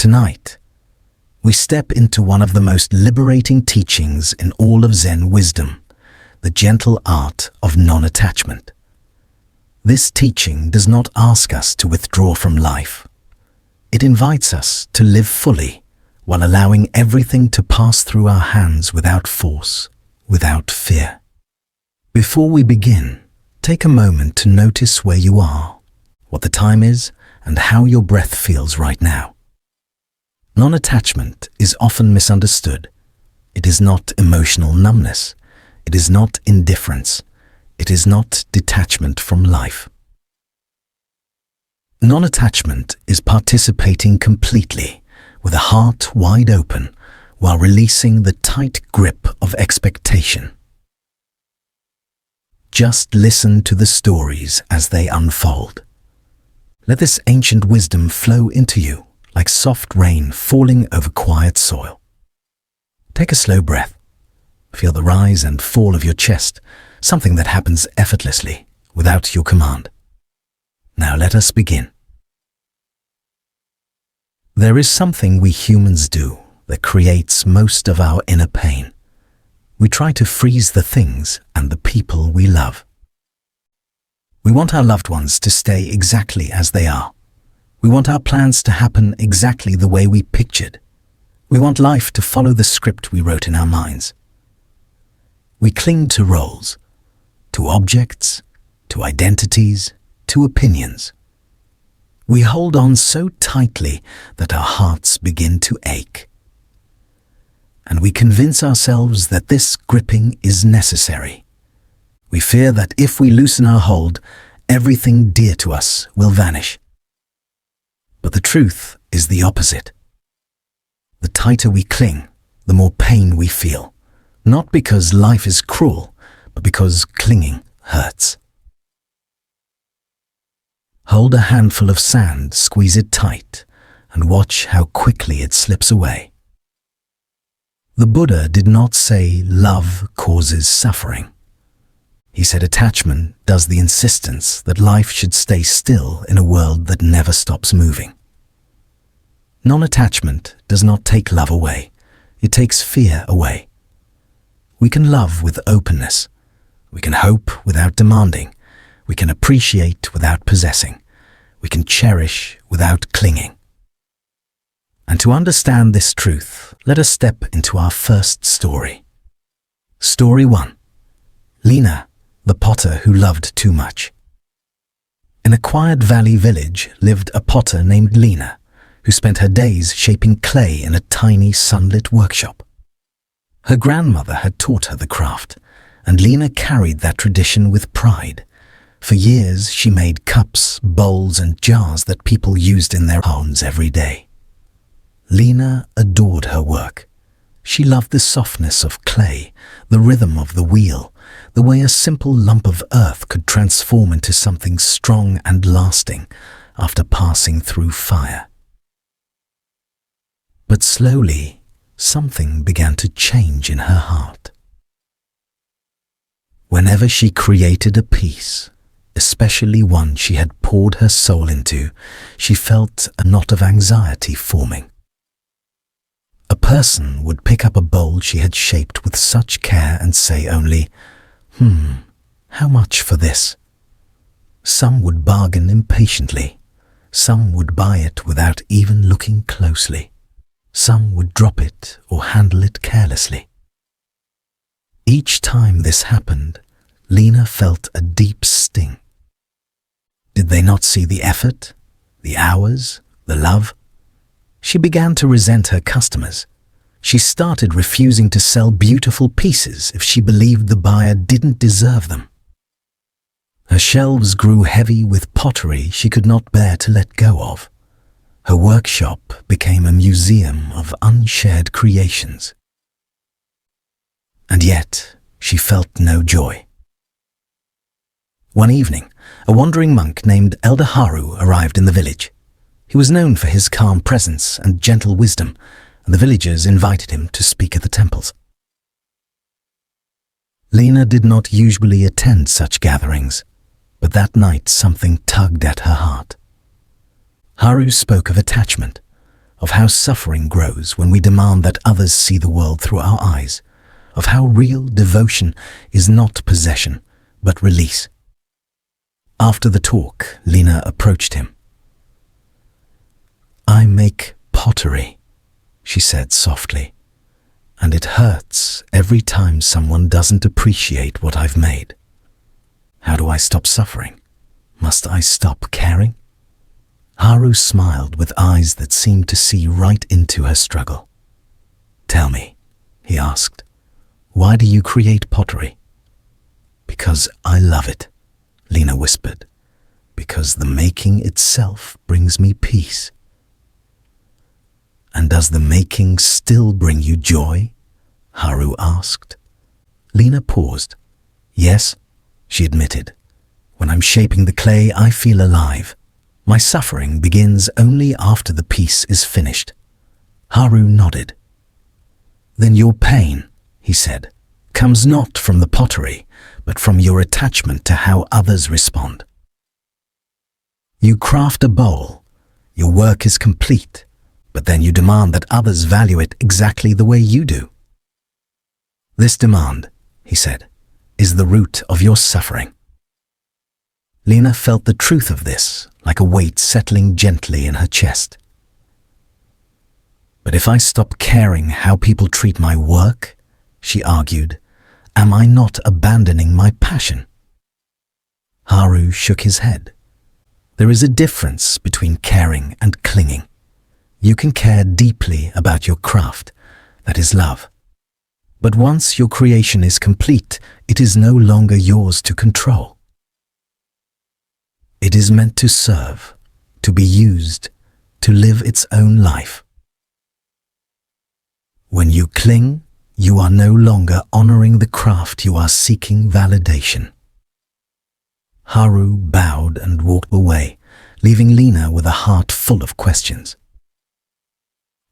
Tonight, we step into one of the most liberating teachings in all of Zen wisdom, the gentle art of non-attachment. This teaching does not ask us to withdraw from life. It invites us to live fully while allowing everything to pass through our hands without force, without fear. Before we begin, take a moment to notice where you are, what the time is, and how your breath feels right now. Non-attachment is often misunderstood. It is not emotional numbness. It is not indifference. It is not detachment from life. Non-attachment is participating completely, with a heart wide open, while releasing the tight grip of expectation. Just listen to the stories as they unfold. Let this ancient wisdom flow into you like soft rain falling over quiet soil. Take a slow breath. Feel the rise and fall of your chest, something that happens effortlessly, without your command. Now let us begin. There is something we humans do that creates most of our inner pain. We try to freeze the things and the people we love. We want our loved ones to stay exactly as they are. We want our plans to happen exactly the way we pictured. We want life to follow the script we wrote in our minds. We cling to roles, to objects, to identities, to opinions. We hold on so tightly that our hearts begin to ache. And we convince ourselves that this gripping is necessary. We fear that if we loosen our hold, everything dear to us will vanish. But the truth is the opposite. The tighter we cling, the more pain we feel, not because life is cruel, but because clinging hurts. Hold a handful of sand, squeeze it tight, and watch how quickly it slips away. The Buddha did not say love causes suffering. He said attachment does the insistence that life should stay still in a world that never stops moving. Non-attachment does not take love away. It takes fear away. We can love with openness. We can hope without demanding. We can appreciate without possessing. We can cherish without clinging. And to understand this truth, let us step into our first story. Story 1. Lena, the potter who loved too much. In a quiet valley village lived a potter named Lena, who spent her days shaping clay in a tiny sunlit workshop. Her grandmother had taught her the craft, and Lena carried that tradition with pride. For years she made cups, bowls, and jars that people used in their homes every day. Lena adored her work. She loved the softness of clay, the rhythm of the wheel, the way a simple lump of earth could transform into something strong and lasting after passing through fire. But slowly, something began to change in her heart. Whenever she created a piece, especially one she had poured her soul into, she felt a knot of anxiety forming. A person would pick up a bowl she had shaped with such care and say only, how much for this? Some would bargain impatiently. Some would buy it without even looking closely. Some would drop it or handle it carelessly. Each time this happened, Lena felt a deep sting. Did they not see the effort, the hours, the love? She began to resent her customers. She started refusing to sell beautiful pieces if she believed the buyer didn't deserve them. Her shelves grew heavy with pottery she could not bear to let go of. Her workshop became a museum of unshared creations. And yet, she felt no joy. One evening, a wandering monk named Elder Haru arrived in the village. He was known for his calm presence and gentle wisdom, and the villagers invited him to speak at the temples. Lena did not usually attend such gatherings, but that night something tugged at her heart. Haru spoke of attachment, of how suffering grows when we demand that others see the world through our eyes, of how real devotion is not possession, but release. After the talk, Lena approached him. "I make pottery," she said softly, "and it hurts every time someone doesn't appreciate what I've made. How do I stop suffering? Must I stop caring?" Haru smiled with eyes that seemed to see right into her struggle. "Tell me," he asked, "why do you create pottery?" "Because I love it," Lena whispered. "Because the making itself brings me peace." "And does the making still bring you joy?" Haru asked. Lena paused. "Yes," she admitted. "When I'm shaping the clay, I feel alive. My suffering begins only after the piece is finished." Haru nodded. "Then your pain," he said, "comes not from the pottery, but from your attachment to how others respond. You craft a bowl, your work is complete, but then you demand that others value it exactly the way you do. This demand," he said, "is the root of your suffering." Lena felt the truth of this, like a weight settling gently in her chest. "But if I stop caring how people treat my work," she argued, "am I not abandoning my passion?" Haru shook his head. "There is a difference between caring and clinging. You can care deeply about your craft, that is love. But once your creation is complete, it is no longer yours to control. It is meant to serve, to be used, to live its own life. When you cling, you are no longer honoring the craft, you are seeking validation." Haru bowed and walked away, leaving Lena with a heart full of questions.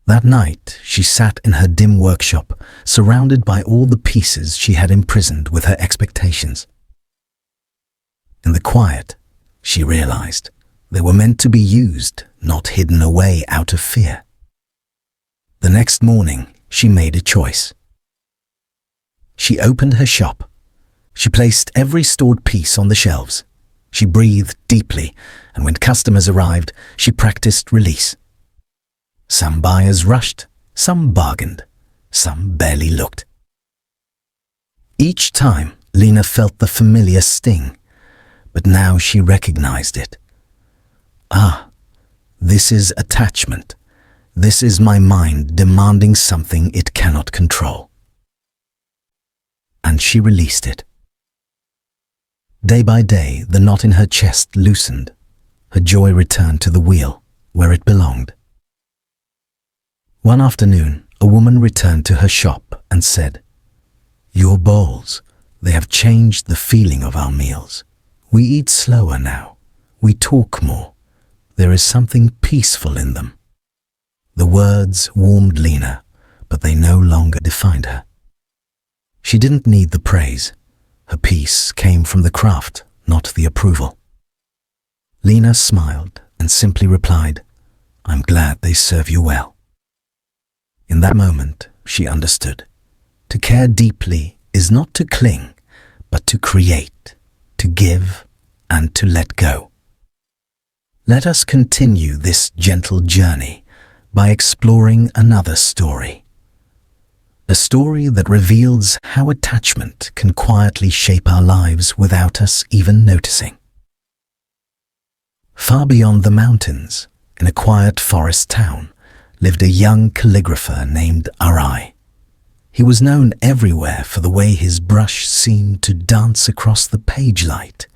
That night, she sat in her dim workshop, surrounded by all the pieces she had imprisoned with her expectations. In the quiet, she realized they were meant to be used, not hidden away out of fear. The next morning, she made a choice. She opened her shop. She placed every stored piece on the shelves. She breathed deeply, and when customers arrived, she practiced release. Some buyers rushed, some bargained, some barely looked. Each time, Lena felt the familiar sting, but now she recognized it. Ah, this is attachment. This is my mind demanding something it cannot control. And she released it. Day by day, the knot in her chest loosened. Her joy returned to the wheel, where it belonged. One afternoon, a woman returned to her shop and said, "Your bowls, they have changed the feeling of our meals. We eat slower now. We talk more. There is something peaceful in them." The words warmed Lena, but they no longer defined her. She didn't need the praise. Her peace came from the craft, not the approval. Lena smiled and simply replied, "I'm glad they serve you well." In that moment, she understood. To care deeply is not to cling, but to create, to give, and to let go. Let us continue this gentle journey by exploring another story. A story that reveals how attachment can quietly shape our lives without us even noticing. Far beyond the mountains, in a quiet forest town, lived a young calligrapher named Arai. He was known everywhere for the way his brush seemed to dance across the page light,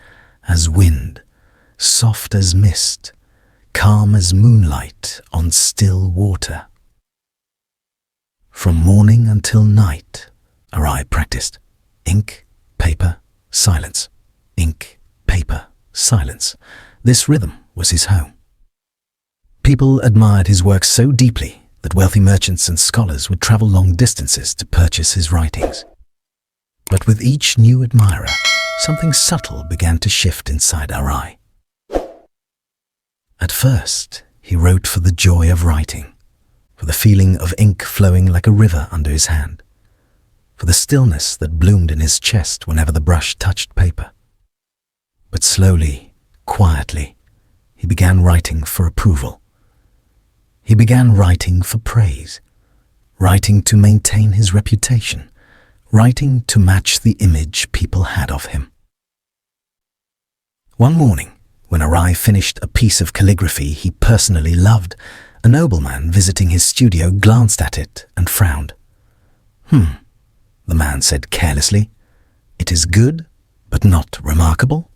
as wind, soft as mist, calm as moonlight on still water. From morning until night, Arai practiced. Ink, paper, silence. Ink, paper, silence. This rhythm was his home. People admired his work so deeply that wealthy merchants and scholars would travel long distances to purchase his writings. But with each new admirer, something subtle began to shift inside Arai. At first, he wrote for the joy of writing, for the feeling of ink flowing like a river under his hand, for the stillness that bloomed in his chest whenever the brush touched paper. But slowly, quietly, he began writing for approval. He began writing for praise, writing to maintain his reputation, writing to match the image people had of him. One morning, when Arai finished a piece of calligraphy he personally loved, a nobleman visiting his studio glanced at it and frowned. The man said carelessly, "It is good, but not remarkable."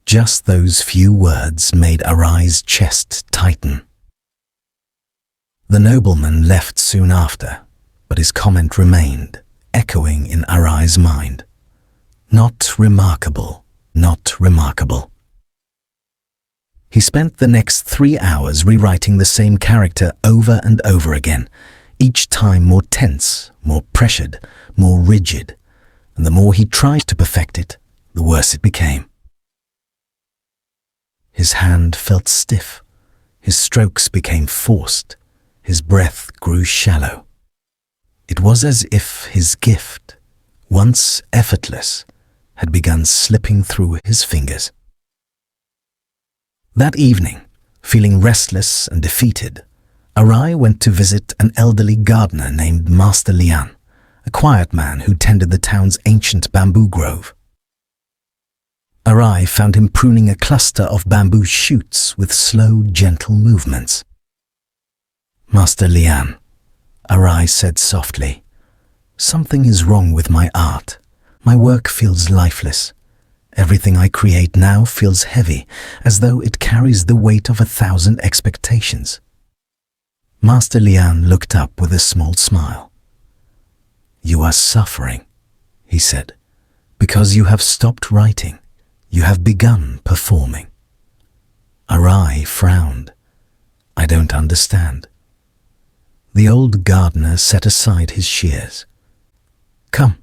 Just those few words made Arai's chest tighten. The nobleman left soon after, but his comment remained, echoing in Arai's mind. Not remarkable, not remarkable. He spent the next 3 hours rewriting the same character over and over again, each time more tense, more pressured, more rigid, and the more he tried to perfect it, the worse it became. His hand felt stiff, his strokes became forced, his breath grew shallow. It was as if his gift, once effortless, had begun slipping through his fingers. That evening, feeling restless and defeated, Arai went to visit an elderly gardener named Master Lian, a quiet man who tended the town's ancient bamboo grove. Arai found him pruning a cluster of bamboo shoots with slow, gentle movements. "Master Lian," Arai said softly, "something is wrong with my art. My work feels lifeless. Everything I create now feels heavy, as though it carries the weight of 1,000 expectations." Master Lian looked up with a small smile. "You are suffering," he said, "because you have stopped writing. You have begun performing." Arai frowned. "I don't understand." The old gardener set aside his shears. "Come,"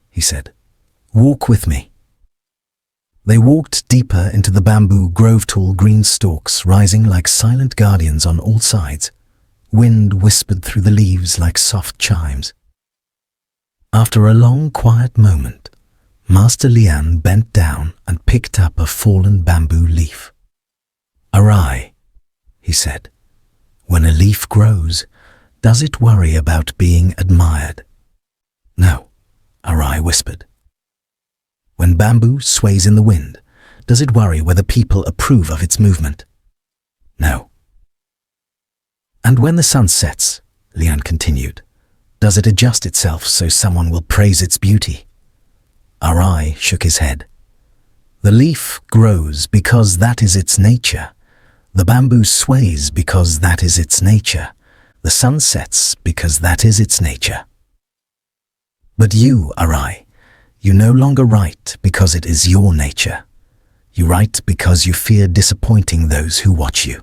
he said, "walk with me." They walked deeper into the bamboo grove, tall green stalks rising like silent guardians on all sides. Wind whispered through the leaves like soft chimes. After a long, quiet moment, Master Lian bent down and picked up a fallen bamboo leaf. "Arai," he said, "when a leaf grows, does it worry about being admired?" "No," Arai whispered. "When bamboo sways in the wind, does it worry whether people approve of its movement?" "No." "And when the sun sets," Lian continued, "does it adjust itself so someone will praise its beauty?" Arai shook his head. "The leaf grows because that is its nature. The bamboo sways because that is its nature. The sun sets because that is its nature. But you, Arai, you no longer write because it is your nature. You write because you fear disappointing those who watch you."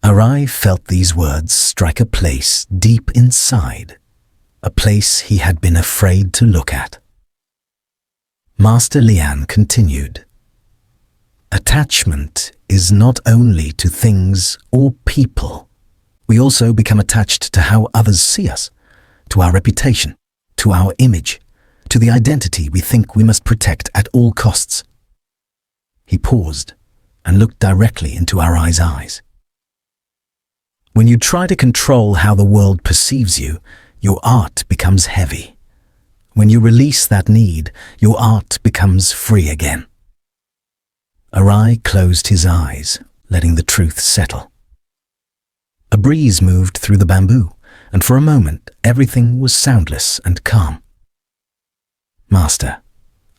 Arai felt these words strike a place deep inside, a place he had been afraid to look at. Master Lian continued, "Attachment is not only to things or people. We also become attached to how others see us, to our reputation, to our image, to the identity we think we must protect at all costs." He paused and looked directly into Arai's eyes. "When you try to control how the world perceives you, your art becomes heavy. When you release that need, your art becomes free again." Arai closed his eyes, letting the truth settle. A breeze moved through the bamboo, and for a moment everything was soundless and calm. "Master,"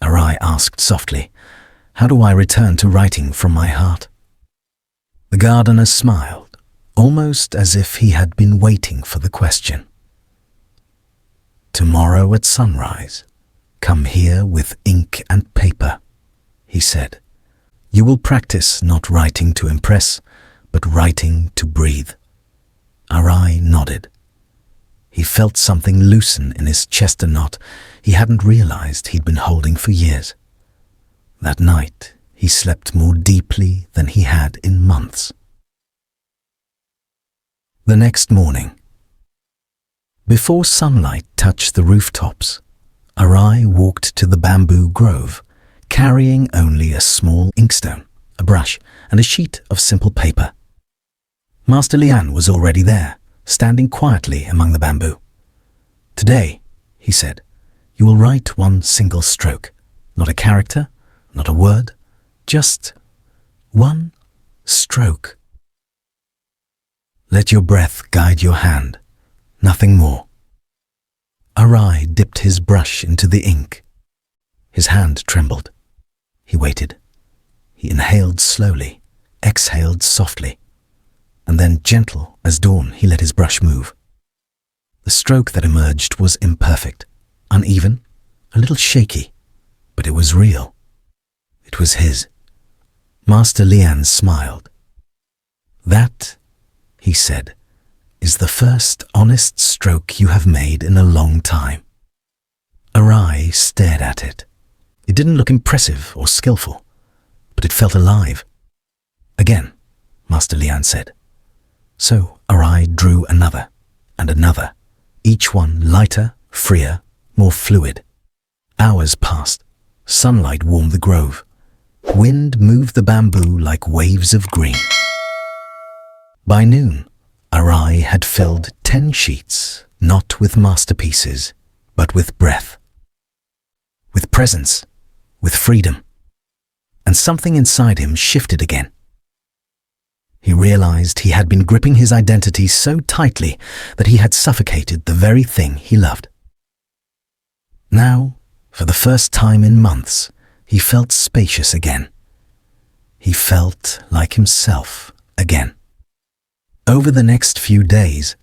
Arai asked softly, "how do I return to writing from my heart?" The gardener smiled, almost as if he had been waiting for the question. "Tomorrow at sunrise, come here with ink and paper," he said. "You will practice not writing to impress, but writing to breathe." Arai nodded. He felt something loosen in his chest, a knot he hadn't realized he'd been holding for years. That night, he slept more deeply than he had in months. The next morning, before sunlight touched the rooftops, Arai walked to the bamboo grove, carrying only a small inkstone, a brush, and a sheet of simple paper. Master Lian was already there, standing quietly among the bamboo. "Today," he said, "you will write one single stroke, not a character, not a word, just one stroke. Let your breath guide your hand, nothing more." Arai dipped his brush into the ink. His hand trembled. He waited. He inhaled slowly, exhaled softly, and then, gentle as dawn, he let his brush move. The stroke that emerged was imperfect, uneven, a little shaky, but it was real. It was his. Master Lian smiled. "That," he said, "is the first honest stroke you have made in a long time." Arai stared at it. It didn't look impressive or skillful, but it felt alive. "Again," Master Lian said. So Arai drew another and another, each one lighter, freer, more fluid. Hours passed. Sunlight warmed the grove. Wind moved the bamboo like waves of green. By noon, Arai had filled 10 sheets, not with masterpieces, but with breath, with presence, with freedom. And something inside him shifted again. He realized he had been gripping his identity so tightly that he had suffocated the very thing he loved. Now, for the first time in months, he felt spacious again. He felt like himself again. Over the next few days,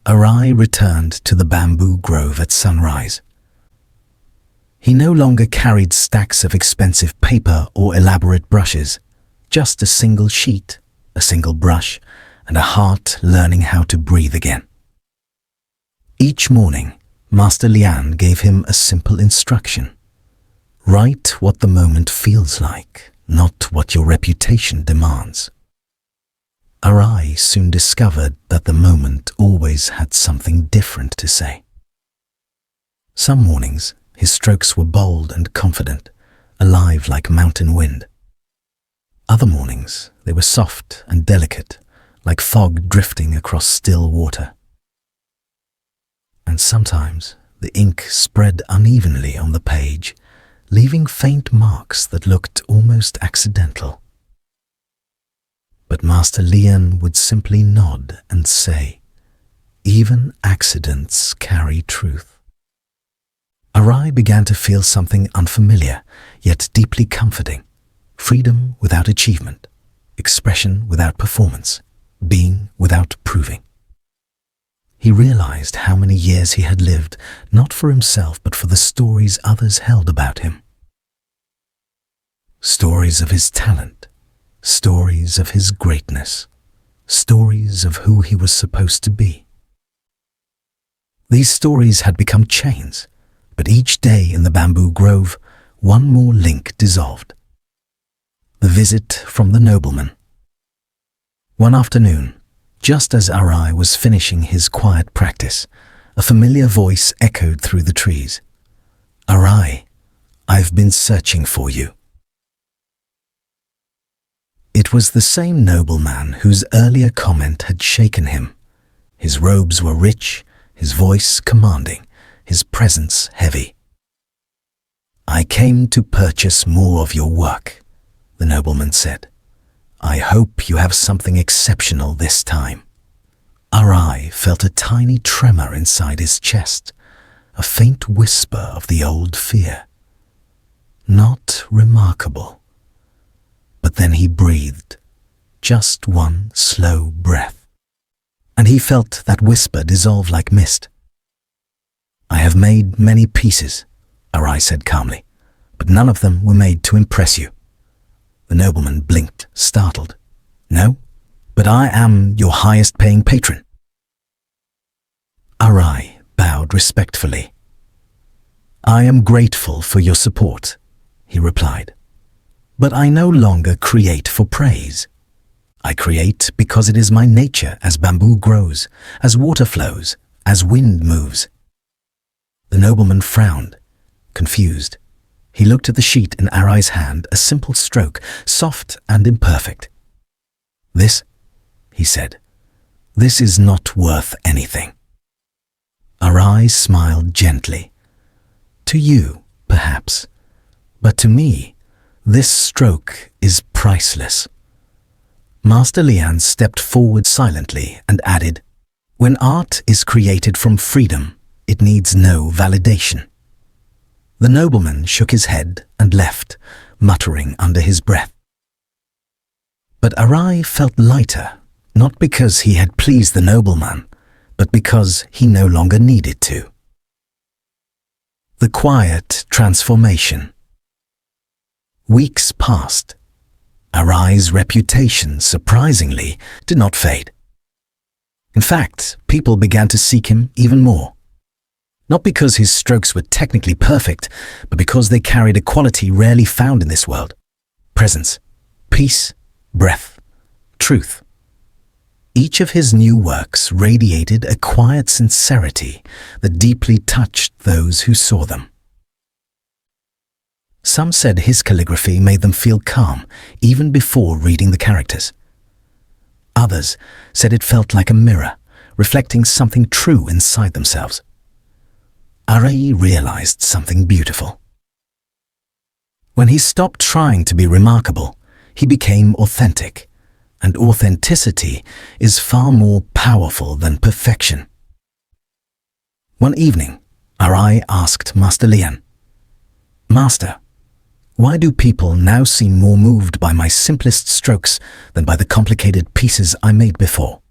Arai returned to the bamboo grove at sunrise. He no longer carried stacks of expensive paper or elaborate brushes, just a single sheet, a single brush, and a heart learning how to breathe again. Each morning, Master Lian gave him a simple instruction. Write what the moment feels like, not what your reputation demands. Arai soon discovered that the moment always had something different to say. Some mornings, his strokes were bold and confident, alive like mountain wind. Other mornings, they were soft and delicate, like fog drifting across still water. And sometimes the ink spread unevenly on the page, leaving faint marks that looked almost accidental. But Master Lian would simply nod and say, "Even accidents carry truth." Arai began to feel something unfamiliar, yet deeply comforting. Freedom without achievement, expression without performance, being without proving. He realized how many years he had lived, not for himself, but for the stories others held about him. Stories of his talent, stories of his greatness, stories of who he was supposed to be. These stories had become chains, but each day in the bamboo grove, one more link dissolved. The visit from the nobleman. One afternoon, just as Arai was finishing his quiet practice, a familiar voice echoed through the trees. "Arai, I've been searching for you." It was the same nobleman whose earlier comment had shaken him. His robes were rich, his voice commanding, his presence heavy. "I came to purchase more of your work," the nobleman said. "I hope you have something exceptional this time." Arai felt a tiny tremor inside his chest, a faint whisper of the old fear. Not remarkable. But then he breathed, just one slow breath, and he felt that whisper dissolve like mist. "I have made many pieces," Arai said calmly, "but none of them were made to impress you." The nobleman blinked, startled. "No, but I am your highest-paying patron." Arai bowed respectfully. "I am grateful for your support," he replied. "But I no longer create for praise. I create because it is my nature, as bamboo grows, as water flows, as wind moves. The nobleman frowned, confused. He looked at the sheet in Arai's hand, a simple stroke, soft and imperfect. "This," he said, "this is not worth anything." Arai smiled gently. "To you, perhaps, but to me, this stroke is priceless." Master Lian stepped forward silently and added, "When art is created from freedom, it needs no validation." The nobleman shook his head and left, muttering under his breath. But Arai felt lighter, not because he had pleased the nobleman, but because he no longer needed to. The quiet transformation. Weeks passed. Arai's reputation, surprisingly, did not fade. In fact, people began to seek him even more. Not because his strokes were technically perfect, but because they carried a quality rarely found in this world: presence, peace, breath, truth. Each of his new works radiated a quiet sincerity that deeply touched those who saw them. Some said his calligraphy made them feel calm even before reading the characters. Others said it felt like a mirror, reflecting something true inside themselves. Arai realized something beautiful. When he stopped trying to be remarkable, he became authentic, and authenticity is far more powerful than perfection. One evening, Arai asked Master Lian, "Master, why do people now seem more moved by my simplest strokes than by the complicated pieces I made before?"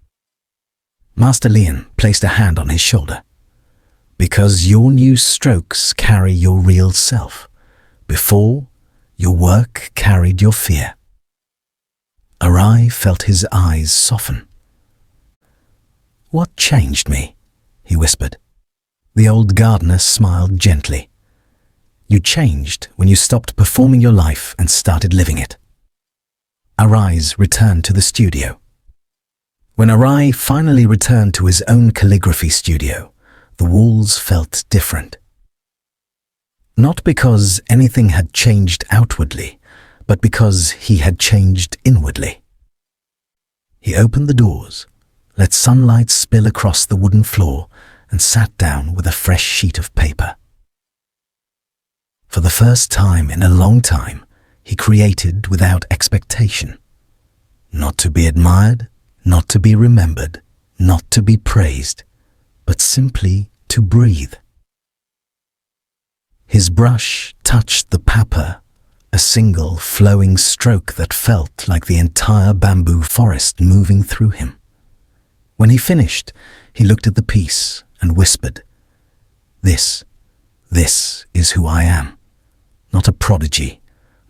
Master Lian placed a hand on his shoulder. "Because your new strokes carry your real self. Before, your work carried your fear." Arai felt his eyes soften. "What changed me?" he whispered. The old gardener smiled gently. "You changed when you stopped performing your life and started living it." Arai returned to the studio. When Arai finally returned to his own calligraphy studio, the walls felt different. Not because anything had changed outwardly, but because he had changed inwardly. He opened the doors, let sunlight spill across the wooden floor, and sat down with a fresh sheet of paper. For the first time in a long time, he created without expectation. Not to be admired, not to be remembered, not to be praised, but simply to breathe. His brush touched the paper, a single flowing stroke that felt like the entire bamboo forest moving through him. When he finished, he looked at the piece and whispered, This is who I am. Not a prodigy,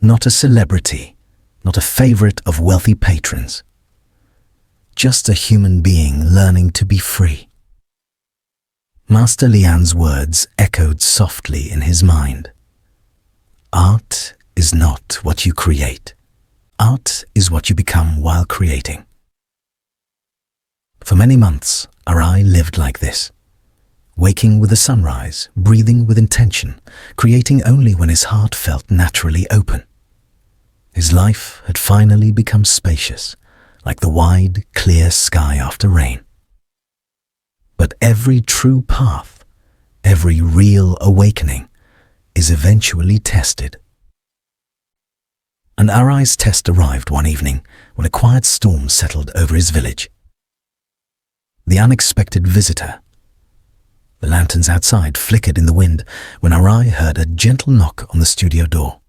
not a celebrity, not a favorite of wealthy patrons. Just a human being learning to be free." Master Lian's words echoed softly in his mind. Art is not what you create. Art is what you become while creating. For many months, Arai lived like this, waking with the sunrise, breathing with intention, creating only when his heart felt naturally open. His life had finally become spacious, like the wide, clear sky after rain. But every true path, every real awakening, is eventually tested. And Arai's test arrived one evening when a quiet storm settled over his village. The unexpected visitor. The lanterns outside flickered in the wind when Arai heard a gentle knock on the studio door.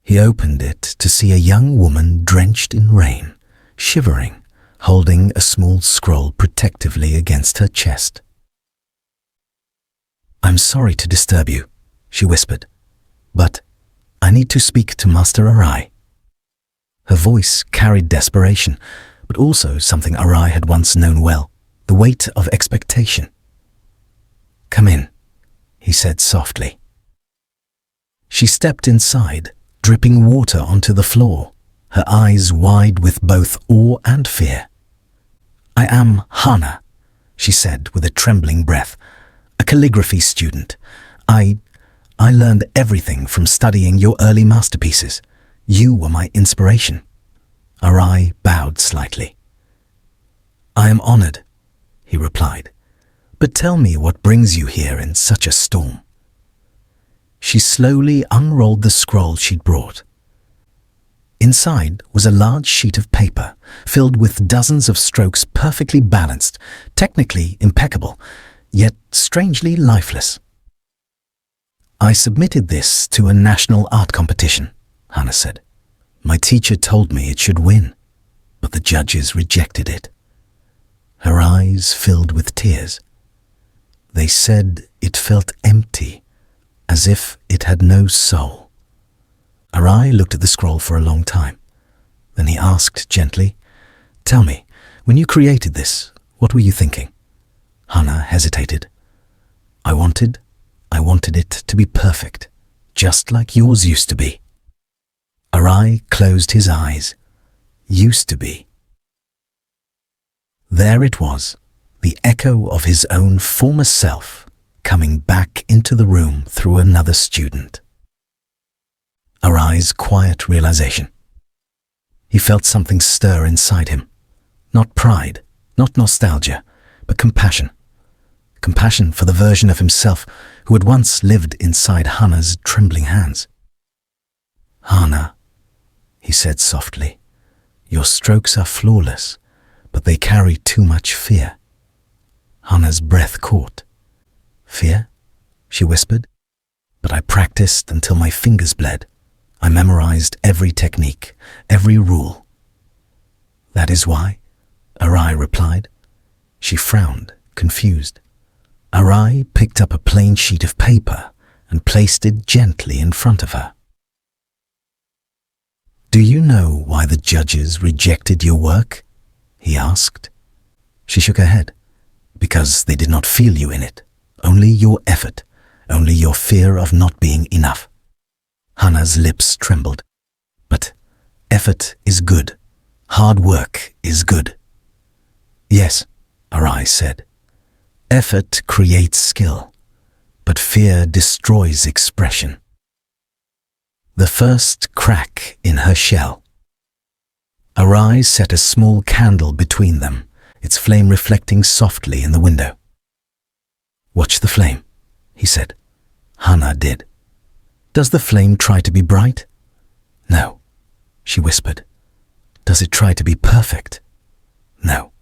He opened it to see a young woman drenched in rain, shivering, holding a small scroll protectively against her chest. "I'm sorry to disturb you," she whispered, "but I need to speak to Master Arai." Her voice carried desperation, but also something Arai had once known well, the weight of expectation. "Come in," he said softly. She stepped inside, dripping water onto the floor, her eyes wide with both awe and fear. "I am Hana," she said with a trembling breath, "a calligraphy student. I learned everything from studying your early masterpieces. You were my inspiration." Arai bowed slightly. "I am honored," he replied. "But tell me what brings you here in such a storm." She slowly unrolled the scroll she'd brought. Inside was a large sheet of paper filled with dozens of strokes perfectly balanced, technically impeccable, yet strangely lifeless. "I submitted this to a national art competition," Hana said. "My teacher told me it should win, but the judges rejected it." Her eyes filled with tears. They said it felt empty, as if it had no soul. Arai looked at the scroll for a long time. Then he asked gently, "Tell me, when you created this, what were you thinking?" Hana hesitated. I wanted it to be perfect, just like yours used to be." Arai closed his eyes. Used to be. There it was, the echo of his own former self coming back into the room through another student. Arai's quiet realization. He felt something stir inside him. Not pride, not nostalgia, but compassion. Compassion for the version of himself who had once lived inside Hana's trembling hands. "Hana," he said softly, "your strokes are flawless, but they carry too much fear." Hana's breath caught. "Fear?" she whispered. "But I practiced until my fingers bled. I memorized every technique, every rule." "That is why?" Arai replied. She frowned, confused. Arai picked up a plain sheet of paper and placed it gently in front of her. "Do you know why the judges rejected your work?" he asked. She shook her head. "Because they did not feel you in it. Only your effort, only your fear of not being enough." Hana's lips trembled. "But effort is good. Hard work is good." "Yes," Arai said. "Effort creates skill, but fear destroys expression." The first crack in her shell. Arai set a small candle between them, its flame reflecting softly in the window. "Watch the flame," he said. Hana did. "Does the flame try to be bright?" "No," she whispered. "Does it try to be perfect?" "No."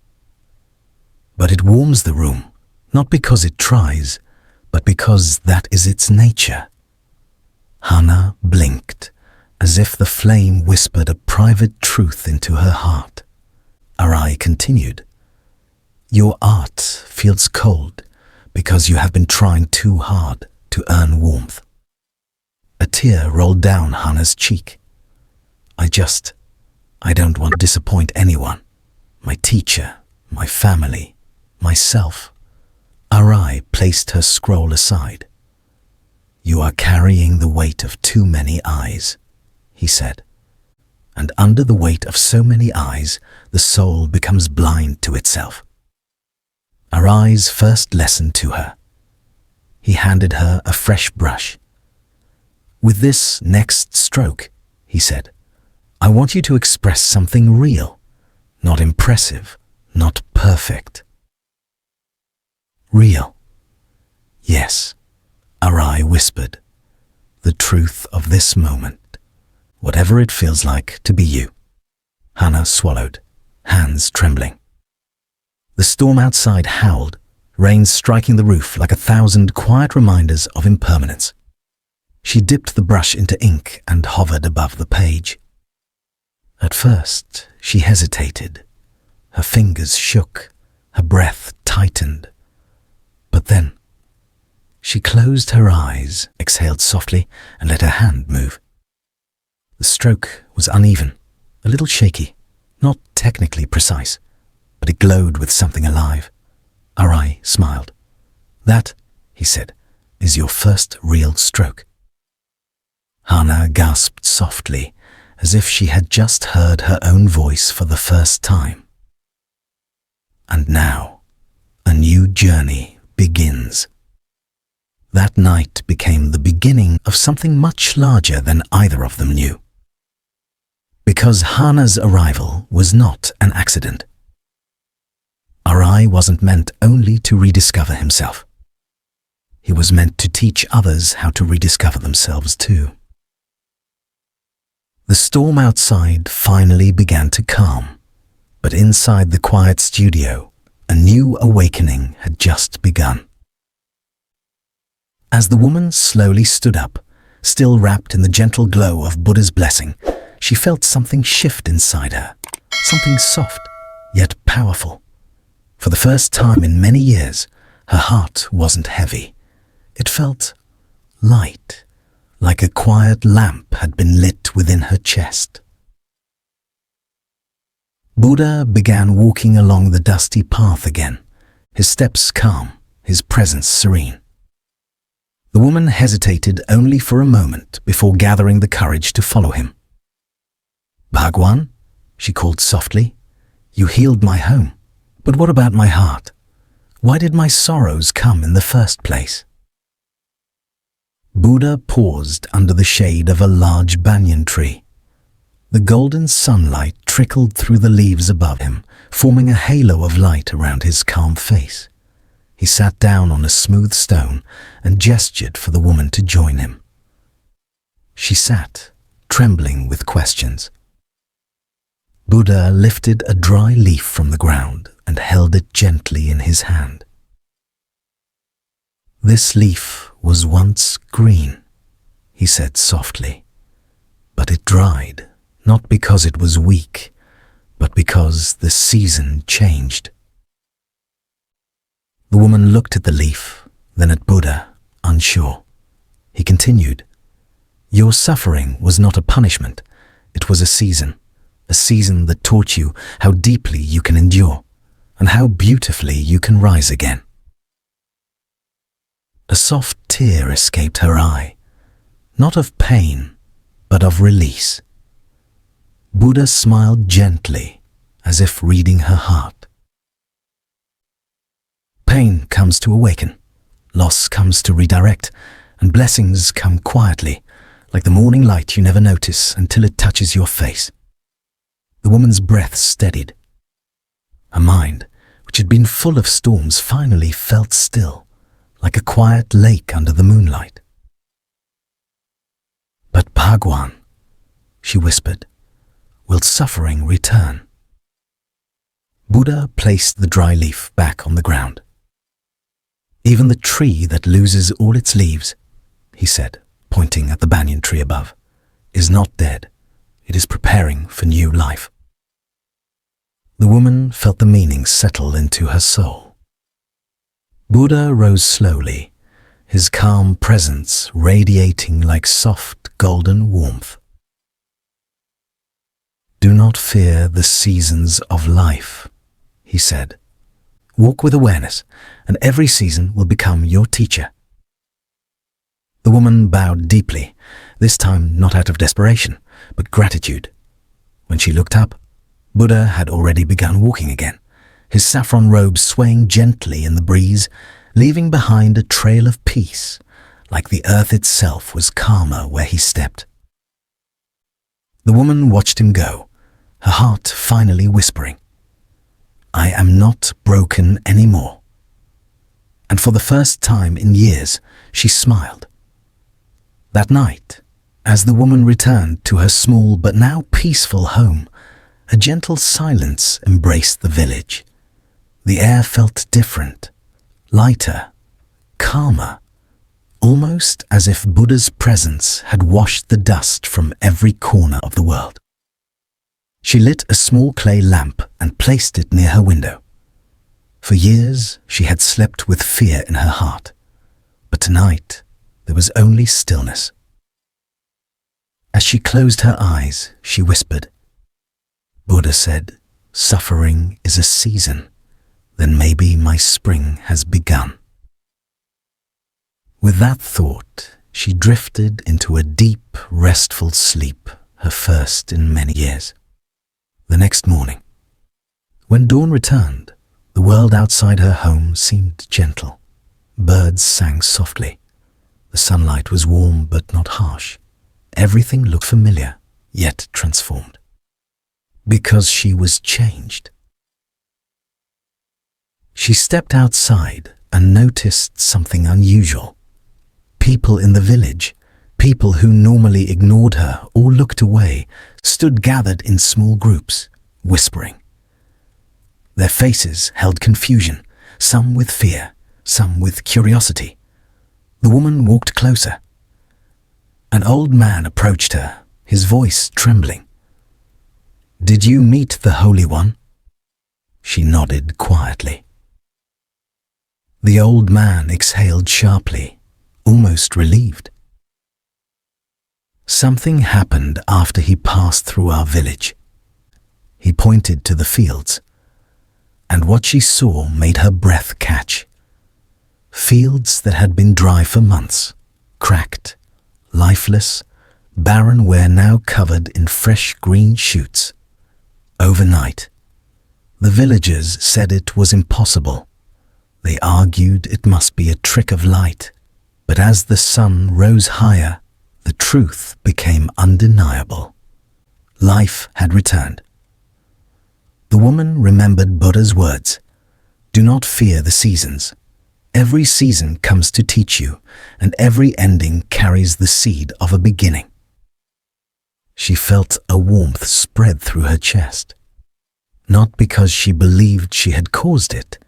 "But it warms the room, not because it tries, but because that is its nature." Hana blinked, as if the flame whispered a private truth into her heart. Arai continued. "Your art feels cold because you have been trying too hard to earn warmth." A tear rolled down Hana's cheek. I don't want to disappoint anyone. My teacher, my family, myself." Arai placed her scroll aside. "You are carrying the weight of too many eyes," he said. "And under the weight of so many eyes, the soul becomes blind to itself." Arai's first lesson to her. He handed her a fresh brush. "With this next stroke," he said, "I want you to express something real, not impressive, not perfect." "Real?" "Yes," Arai whispered. "The truth of this moment, whatever it feels like to be you." Hana swallowed, hands trembling. The storm outside howled, rain striking the roof like 1,000 quiet reminders of impermanence. She dipped the brush into ink and hovered above the page. At first, she hesitated. Her fingers shook, her breath tightened. But then, she closed her eyes, exhaled softly, and let her hand move. The stroke was uneven, a little shaky, not technically precise, but it glowed with something alive. Arai smiled. "That," he said, "is your first real stroke." Hana gasped softly, as if she had just heard her own voice for the first time. And now, a new journey begins. That night became the beginning of something much larger than either of them knew. Because Hana's arrival was not an accident. Arai wasn't meant only to rediscover himself. He was meant to teach others how to rediscover themselves too. The storm outside finally began to calm, but inside the quiet studio, a new awakening had just begun. As the woman slowly stood up, still wrapped in the gentle glow of Buddha's blessing, she felt something shift inside her, something soft, yet powerful. For the first time in many years, her heart wasn't heavy. It felt light, like a quiet lamp had been lit within her chest. Buddha began walking along the dusty path again, his steps calm, his presence serene. The woman hesitated only for a moment before gathering the courage to follow him. "Bhagwan," she called softly, "you healed my home, but what about my heart? Why did my sorrows come in the first place?" Buddha paused under the shade of a large banyan tree. The golden sunlight trickled through the leaves above him, forming a halo of light around his calm face. He sat down on a smooth stone and gestured for the woman to join him. She sat, trembling with questions. Buddha lifted a dry leaf from the ground and held it gently in his hand. "This leaf was once green," he said softly, "but it dried, not because it was weak, but because the season changed." The woman looked at the leaf, then at Buddha, unsure. He continued, "Your suffering was not a punishment, it was a season that taught you how deeply you can endure, and how beautifully you can rise again." A soft tear escaped her eye, not of pain, but of release. Buddha smiled gently, as if reading her heart. Pain comes to awaken, loss comes to redirect, and blessings come quietly, like the morning light you never notice until it touches your face. The woman's breath steadied. Her mind, which had been full of storms, finally felt still, like a quiet lake under the moonlight. "But Bhagwan," she whispered, "will suffering return?" Buddha placed the dry leaf back on the ground. "Even the tree that loses all its leaves," he said, pointing at the banyan tree above, "is not dead. It is preparing for new life." The woman felt the meaning settle into her soul. Buddha rose slowly, his calm presence radiating like soft golden warmth. "Do not fear the seasons of life," he said. "Walk with awareness, and every season will become your teacher." The woman bowed deeply, this time not out of desperation, but gratitude. When she looked up, Buddha had already begun walking again, his saffron robe swaying gently in the breeze, leaving behind a trail of peace, like the earth itself was calmer where he stepped. The woman watched him go, her heart finally whispering, "I am not broken anymore." And for the first time in years, she smiled. That night, as the woman returned to her small but now peaceful home, a gentle silence embraced the village. The air felt different, lighter, calmer, almost as if Buddha's presence had washed the dust from every corner of the world. She lit a small clay lamp and placed it near her window. For years, she had slept with fear in her heart, but tonight there was only stillness. As she closed her eyes, she whispered, "Buddha said, suffering is a season. Then maybe my spring has begun." With that thought, she drifted into a deep, restful sleep her first in many years. The next morning, when dawn returned, the world outside her home seemed gentle. Birds sang softly. The sunlight was warm but not harsh. Everything looked familiar, yet transformed. Because she was changed. She stepped outside and noticed something unusual. People in the village, people who normally ignored her or looked away, stood gathered in small groups, whispering. Their faces held confusion, some with fear, some with curiosity. The woman walked closer. An old man approached her, his voice trembling. "Did you meet the Holy One?" She nodded quietly. The old man exhaled sharply, almost relieved. Something happened after he passed through our village. He pointed to the fields, and what she saw made her breath catch. Fields that had been dry for months, cracked, lifeless, barren, were now covered in fresh green shoots. Overnight, the villagers said it was impossible. They argued it must be a trick of light, but as the sun rose higher, the truth became undeniable. Life had returned. The woman remembered Buddha's words, "Do not fear the seasons. Every season comes to teach you, and every ending carries the seed of a beginning." She felt a warmth spread through her chest, not because she believed she had caused it,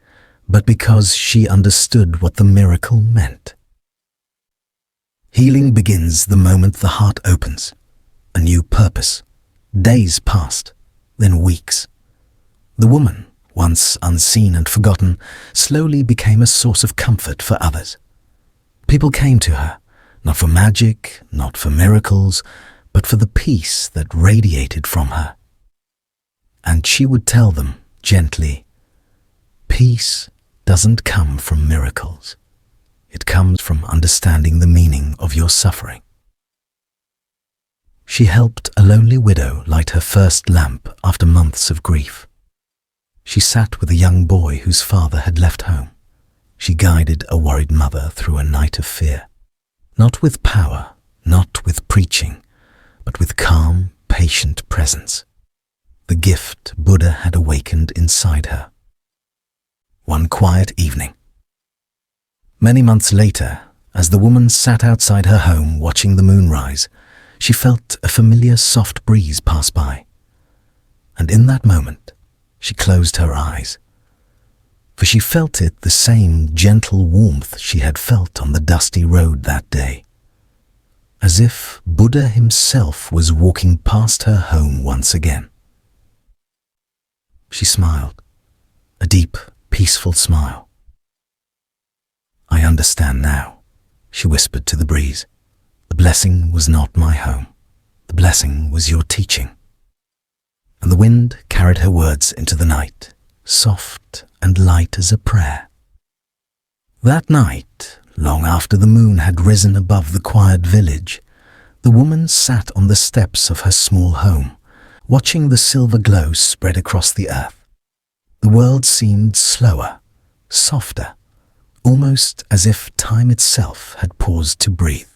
but because she understood what the miracle meant. Healing begins the moment the heart opens. A new purpose. Days passed, then weeks. The woman, once unseen and forgotten, slowly became a source of comfort for others. People came to her, not for magic, not for miracles, but for the peace that radiated from her. And she would tell them gently, "Peace doesn't come from miracles. It comes from understanding the meaning of your suffering." She helped a lonely widow light her first lamp after months of grief. She sat with a young boy whose father had left home. She guided a worried mother through a night of fear. Not with power, not with preaching, but with calm, patient presence. The gift Buddha had awakened inside her. One quiet evening. Many months later, as the woman sat outside her home watching the moon rise, she felt a familiar soft breeze pass by. And in that moment, she closed her eyes. For she felt it the same gentle warmth she had felt on the dusty road that day. As if Buddha himself was walking past her home once again. She smiled, a deep, peaceful smile. "I understand now," she whispered to the breeze. "The blessing was not my home. The blessing was your teaching." And the wind carried her words into the night, soft and light as a prayer. That night, long after the moon had risen above the quiet village, the woman sat on the steps of her small home, watching the silver glow spread across the earth. The world seemed slower, softer, almost as if time itself had paused to breathe.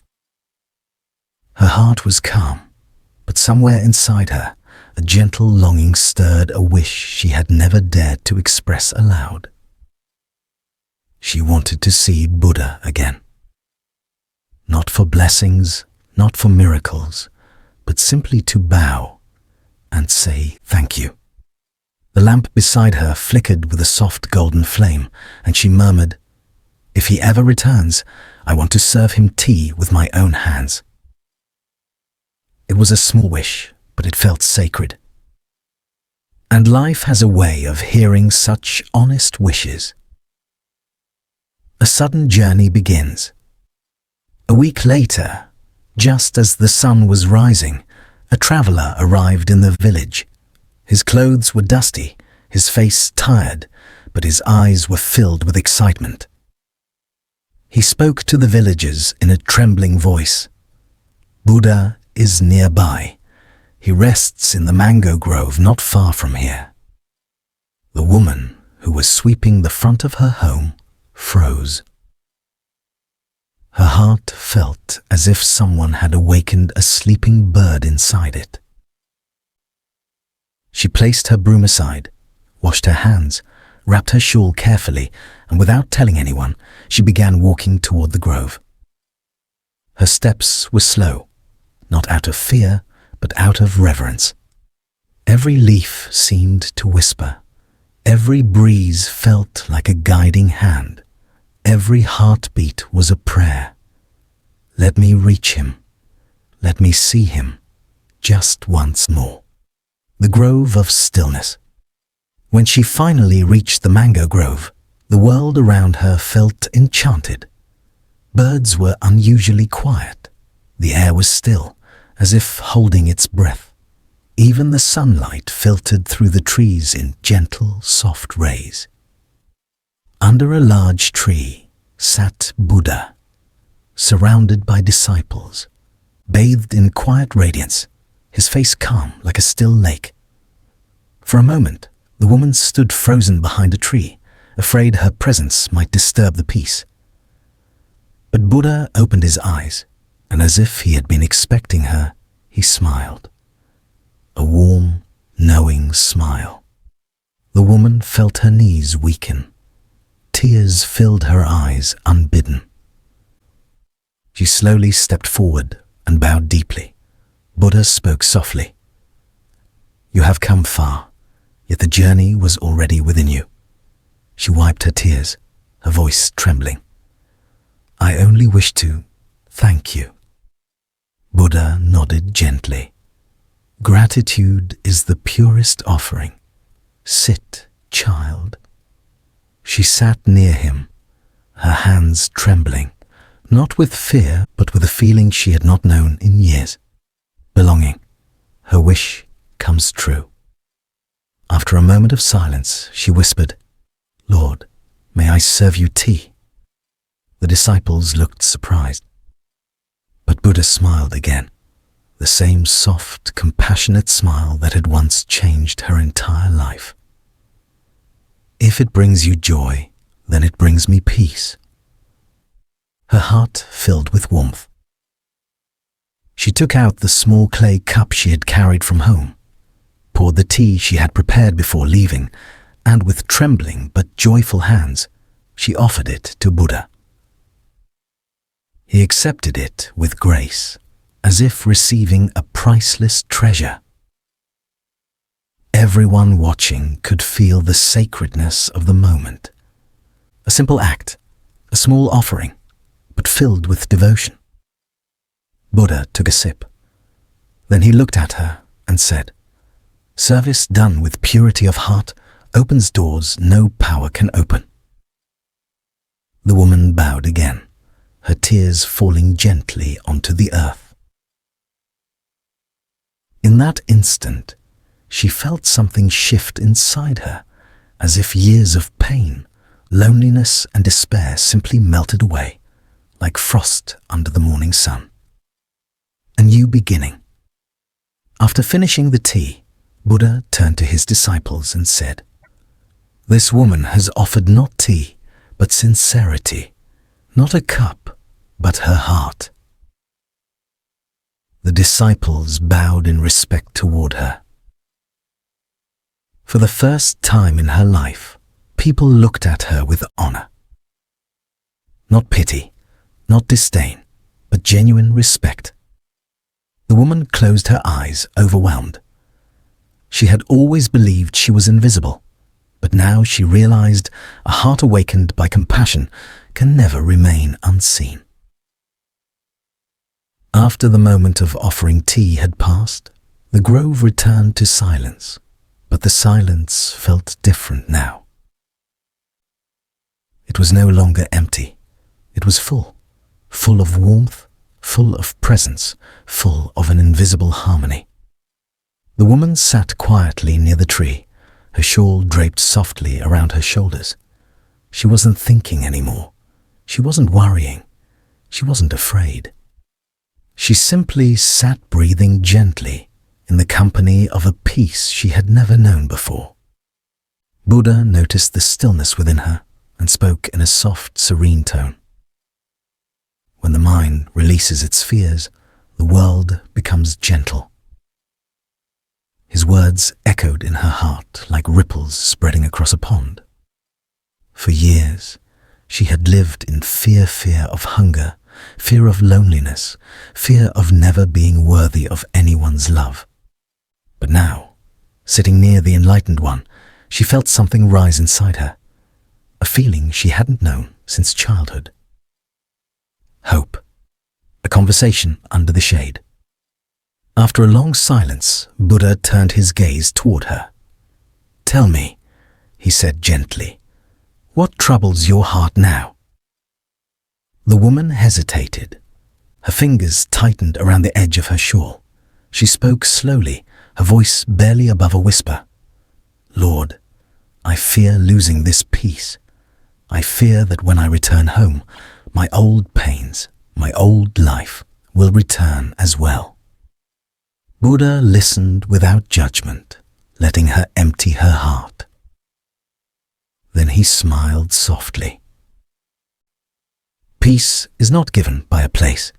Her heart was calm, but somewhere inside her, a gentle longing stirred a wish she had never dared to express aloud. She wanted to see Buddha again. Not for blessings, not for miracles, but simply to bow and say thank you. The lamp beside her flickered with a soft golden flame, and she murmured, "If he ever returns, I want to serve him tea with my own hands." It was a small wish, but it felt sacred. And life has a way of hearing such honest wishes. A sudden journey begins. A week later, just as the sun was rising, a traveler arrived in the village. His clothes were dusty, his face tired, but his eyes were filled with excitement. He spoke to the villagers in a trembling voice. "Buddha is nearby. He rests in the mango grove not far from here." The woman, who was sweeping the front of her home, froze. Her heart felt as if someone had awakened a sleeping bird inside it. She placed her broom aside, washed her hands, wrapped her shawl carefully, and without telling anyone, she began walking toward the grove. Her steps were slow, not out of fear, but out of reverence. Every leaf seemed to whisper. Every breeze felt like a guiding hand. Every heartbeat was a prayer. Let me reach him. Let me see him just once more. The grove of stillness. When she finally reached the mango grove, the world around her felt enchanted. Birds were unusually quiet. The air was still, as if holding its breath. Even the sunlight filtered through the trees in gentle, soft rays. Under a large tree sat Buddha, surrounded by disciples, bathed in quiet radiance, his face calm like a still lake. For a moment, the woman stood frozen behind a tree, afraid her presence might disturb the peace. But Buddha opened his eyes, and as if he had been expecting her, he smiled. A warm, knowing smile. The woman felt her knees weaken. Tears filled her eyes unbidden. She slowly stepped forward and bowed deeply. Buddha spoke softly. "You have come far, yet the journey was already within you." She wiped her tears, her voice trembling. "I only wish to thank you." Buddha nodded gently. "Gratitude is the purest offering. Sit, child." She sat near him, her hands trembling, not with fear, but with a feeling she had not known in years. Belonging. Her wish comes true. After a moment of silence, she whispered, "Lord, may I serve you tea?" The disciples looked surprised. But Buddha smiled again, the same soft, compassionate smile that had once changed her entire life. "If it brings you joy, then it brings me peace." Her heart filled with warmth. She took out the small clay cup she had carried from home, poured the tea she had prepared before leaving, and with trembling but joyful hands, she offered it to Buddha. He accepted it with grace, as if receiving a priceless treasure. Everyone watching could feel the sacredness of the moment. A simple act, a small offering, but filled with devotion. Buddha took a sip. Then he looked at her and said, "Service done with purity of heart opens doors no power can open." The woman bowed again, her tears falling gently onto the earth. In that instant, she felt something shift inside her, as if years of pain, loneliness, and despair simply melted away, like frost under the morning sun. A new beginning. After finishing the tea, Buddha turned to his disciples and said, "This woman has offered not tea, but sincerity, not a cup, but her heart." The disciples bowed in respect toward her. For the first time in her life, people looked at her with honor. Not pity, not disdain, but genuine respect. The woman closed her eyes, overwhelmed. She had always believed she was invisible, but now she realized a heart awakened by compassion can never remain unseen. After the moment of offering tea had passed, the grove returned to silence, but the silence felt different now. It was no longer empty. It was full, full of warmth, full of presence, full of an invisible harmony. The woman sat quietly near the tree, her shawl draped softly around her shoulders. She wasn't thinking anymore. She wasn't worrying. She wasn't afraid. She simply sat breathing gently, in the company of a peace she had never known before. Buddha noticed the stillness within her and spoke in a soft, serene tone. When the mind releases its fears, the world becomes gentle. His words echoed in her heart like ripples spreading across a pond. For years, she had lived in fear of hunger, fear of loneliness, fear of never being worthy of anyone's love. But now, sitting near the enlightened one, she felt something rise inside her, a feeling she hadn't known since childhood. Hope. A conversation under the shade. After a long silence, Buddha turned his gaze toward her. "Tell me," he said gently, "what troubles your heart now?" The woman hesitated. Her fingers tightened around the edge of her shawl. She spoke slowly, her voice barely above a whisper. "Lord, I fear losing this peace. I fear that when I return home, my old pains, my old life will return as well." Buddha listened without judgment, letting her empty her heart. Then he smiled softly. "Peace is not given by a place,"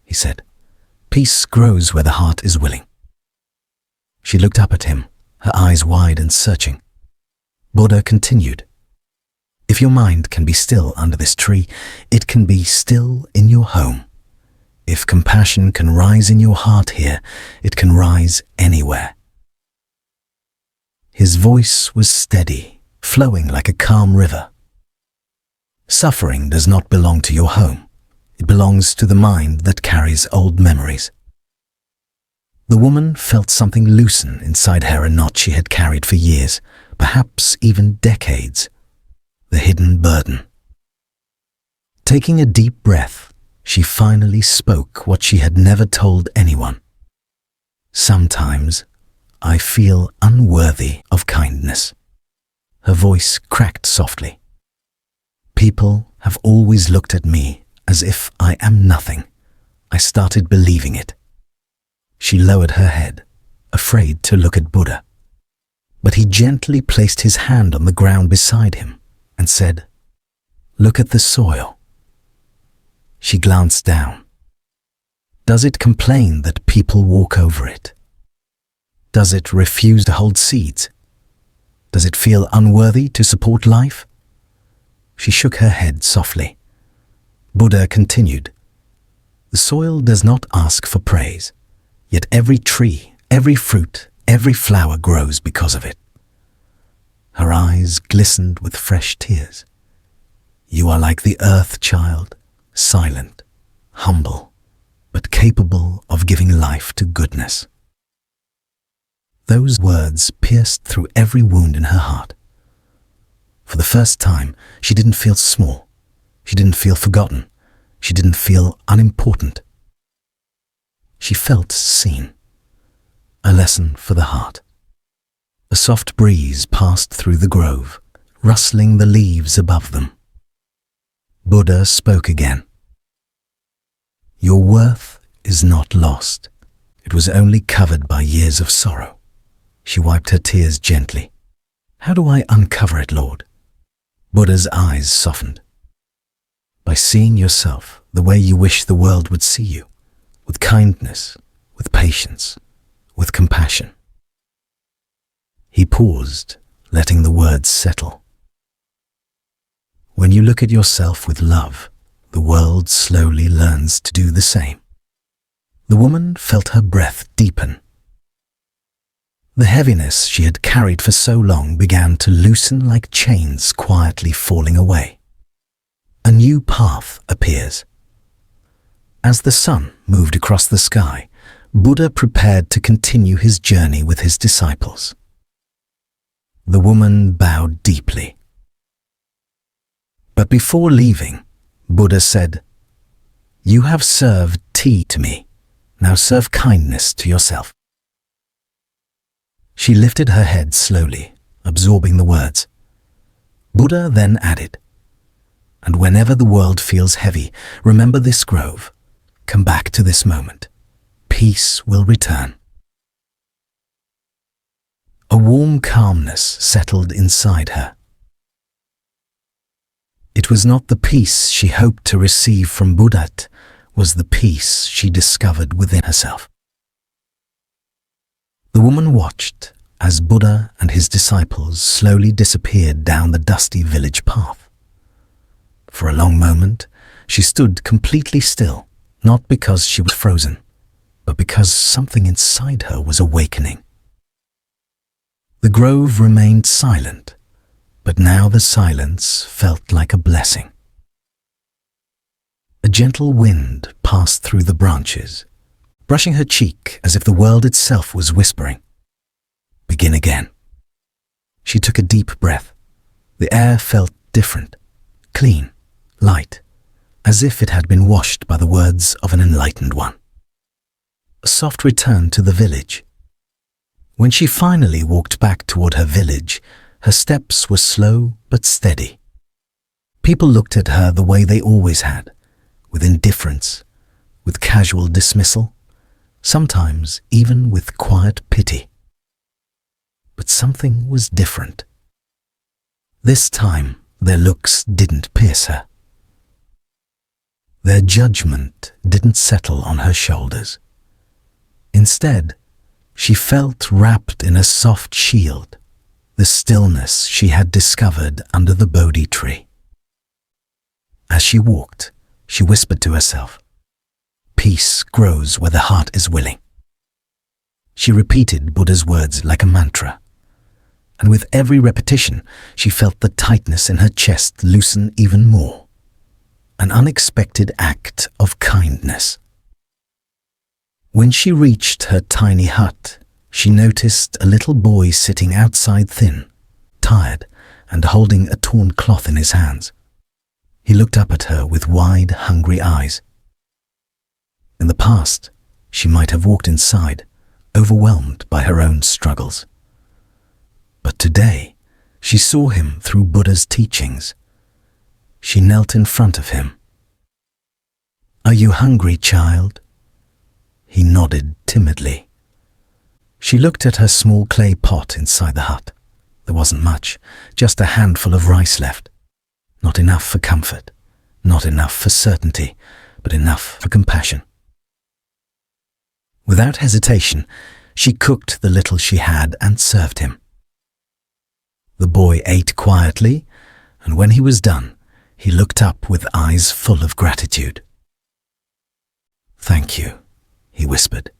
he said. "Peace grows where the heart is willing." She looked up at him, her eyes wide and searching. Buddha continued, "If your mind can be still under this tree, it can be still in your home. If compassion can rise in your heart here, it can rise anywhere." His voice was steady, flowing like a calm river. Suffering does not belong to your home. It belongs to the mind that carries old memories. The woman felt something loosen inside her, a knot she had carried for years, perhaps even decades. The hidden burden. Taking a deep breath, she finally spoke what she had never told anyone. "Sometimes I feel unworthy of kindness." Her voice cracked softly. "People have always looked at me as if I am nothing. I started believing it." She lowered her head, afraid to look at Buddha. But he gently placed his hand on the ground beside him and said, "Look at the soil." She glanced down. Does it complain that people walk over it? Does it refuse to hold seeds? Does it feel unworthy to support life? She shook her head softly. Buddha continued, "The soil does not ask for praise, yet every tree, every fruit, every flower grows because of it." Her eyes glistened with fresh tears. "You are like the earth, child, silent, humble, but capable of giving life to goodness." Those words pierced through every wound in her heart. For the first time, she didn't feel small. She didn't feel forgotten. She didn't feel unimportant. She felt seen. A lesson for the heart. A soft breeze passed through the grove, rustling the leaves above them. Buddha spoke again. "Your worth is not lost. It was only covered by years of sorrow." She wiped her tears gently. "How do I uncover it, Lord?" Buddha's eyes softened. "By seeing yourself the way you wish the world would see you, with kindness, with patience, with compassion." He paused, letting the words settle. When you look at yourself with love, the world slowly learns to do the same. The woman felt her breath deepen. The heaviness she had carried for so long began to loosen like chains quietly falling away. A new path appears. As the sun moved across the sky, Buddha prepared to continue his journey with his disciples. The woman bowed deeply. But before leaving, Buddha said, "You have served tea to me. Now serve kindness to yourself." She lifted her head slowly, absorbing the words. Buddha then added, "And whenever the world feels heavy, remember this grove. Come back to this moment. Peace will return." warm calmness settled inside her. It was not the peace she hoped to receive from Buddha, it was the peace she discovered within herself. The woman watched as Buddha and his disciples slowly disappeared down the dusty village path. For a long moment, she stood completely still, not because she was frozen, but because something inside her was awakening. The grove remained silent, but now the silence felt like a blessing. A gentle wind passed through the branches, brushing her cheek as if the world itself was whispering, "Begin again." She took a deep breath. The air felt different, clean, light, as if it had been washed by the words of an enlightened one. A soft return to the village. When she finally walked back toward her village, her steps were slow but steady. People looked at her the way they always had, with indifference, with casual dismissal, sometimes even with quiet pity. But something was different. This time, their looks didn't pierce her. Their judgment didn't settle on her shoulders. Instead, she felt wrapped in a soft shield, the stillness she had discovered under the Bodhi tree. As she walked, she whispered to herself, "Peace grows where the heart is willing." She repeated Buddha's words like a mantra, and with every repetition, she felt the tightness in her chest loosen even more. An unexpected act of kindness. When she reached her tiny hut, she noticed a little boy sitting outside thin, tired, and holding a torn cloth in his hands. He looked up at her with wide, hungry eyes. In the past, she might have walked inside, overwhelmed by her own struggles. But today, she saw him through Buddha's teachings. She knelt in front of him. "Are you hungry, child?" He nodded timidly. She looked at her small clay pot inside the hut. There wasn't much, just a handful of rice left. Not enough for comfort, not enough for certainty, but enough for compassion. Without hesitation, she cooked the little she had and served him. The boy ate quietly, and when he was done, he looked up with eyes full of gratitude. "Thank you," he whispered.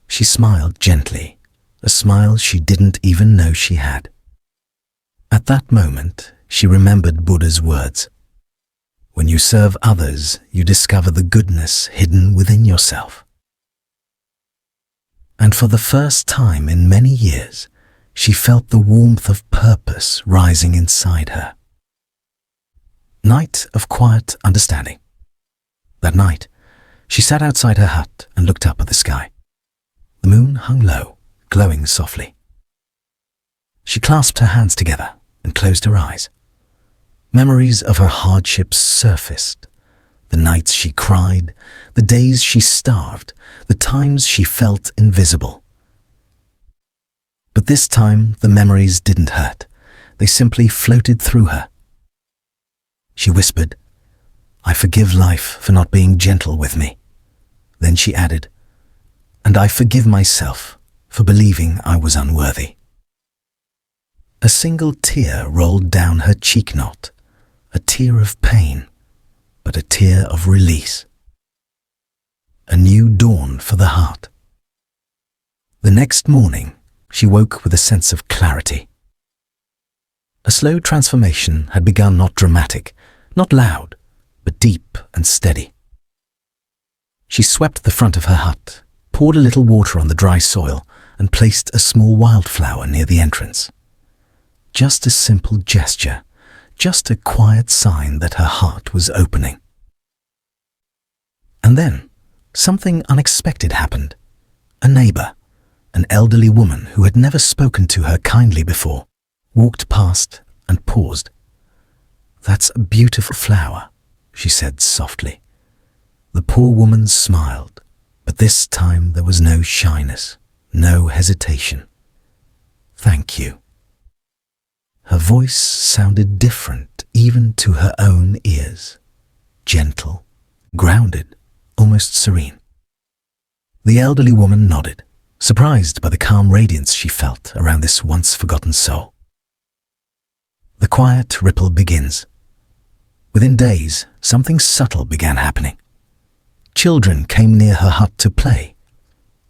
She smiled gently, a smile she didn't even know she had. At that moment, she remembered Buddha's words. When you serve others, you discover the goodness hidden within yourself. And for the first time in many years, she felt the warmth of purpose rising inside her. Night of quiet understanding. That night, she sat outside her hut and looked up at the sky. The moon hung low, glowing softly. She clasped her hands together and closed her eyes. Memories of her hardships surfaced. The nights she cried, the days she starved, the times she felt invisible. But this time, the memories didn't hurt. They simply floated through her. She whispered, "I forgive life for not being gentle with me." Then she added, "And I forgive myself for believing I was unworthy." A single tear rolled down her cheek knot, a tear of pain, but a tear of release. A new dawn for the heart. The next morning, she woke with a sense of clarity. A slow transformation had begun, not dramatic, not loud, but deep and steady. She swept the front of her hut, poured a little water on the dry soil, and placed a small wildflower near the entrance. Just a simple gesture, just a quiet sign that her heart was opening. And then, something unexpected happened. A neighbor, an elderly woman who had never spoken to her kindly before, walked past and paused. "That's a beautiful flower," she said softly. The poor woman smiled, but this time there was no shyness, no hesitation. Thank you. Her voice sounded different even to her own ears. Gentle, grounded, almost serene. The elderly woman nodded, surprised by the calm radiance she felt around this once-forgotten soul. The quiet ripple begins. Within days, something subtle began happening. Children came near her hut to play.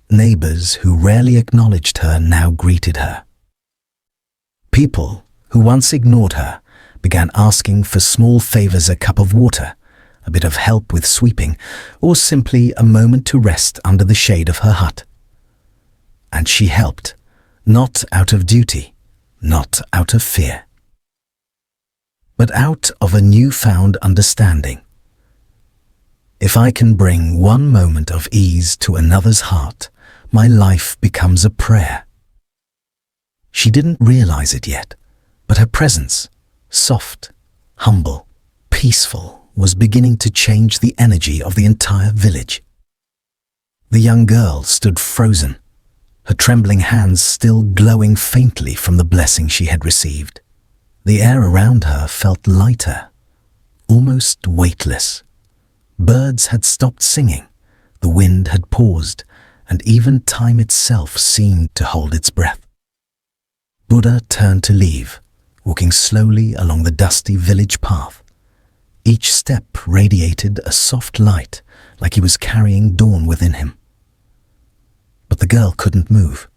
Neighbors who rarely acknowledged her now greeted her. People who once ignored her began asking for small favors, a cup of water, a bit of help with sweeping, or simply a moment to rest under the shade of her hut. And she helped, not out of duty, not out of fear, but out of a newfound understanding. If I can bring one moment of ease to another's heart, my life becomes a prayer. She didn't realize it yet, but her presence, soft, humble, peaceful, was beginning to change the energy of the entire village. The young girl stood frozen, her trembling hands still glowing faintly from the blessing she had received. The air around her felt lighter, almost weightless. Birds had stopped singing, the wind had paused, and even time itself seemed to hold its breath. Buddha turned to leave, walking slowly along the dusty village path. Each step radiated a soft light, like he was carrying dawn within him. But the girl couldn't move.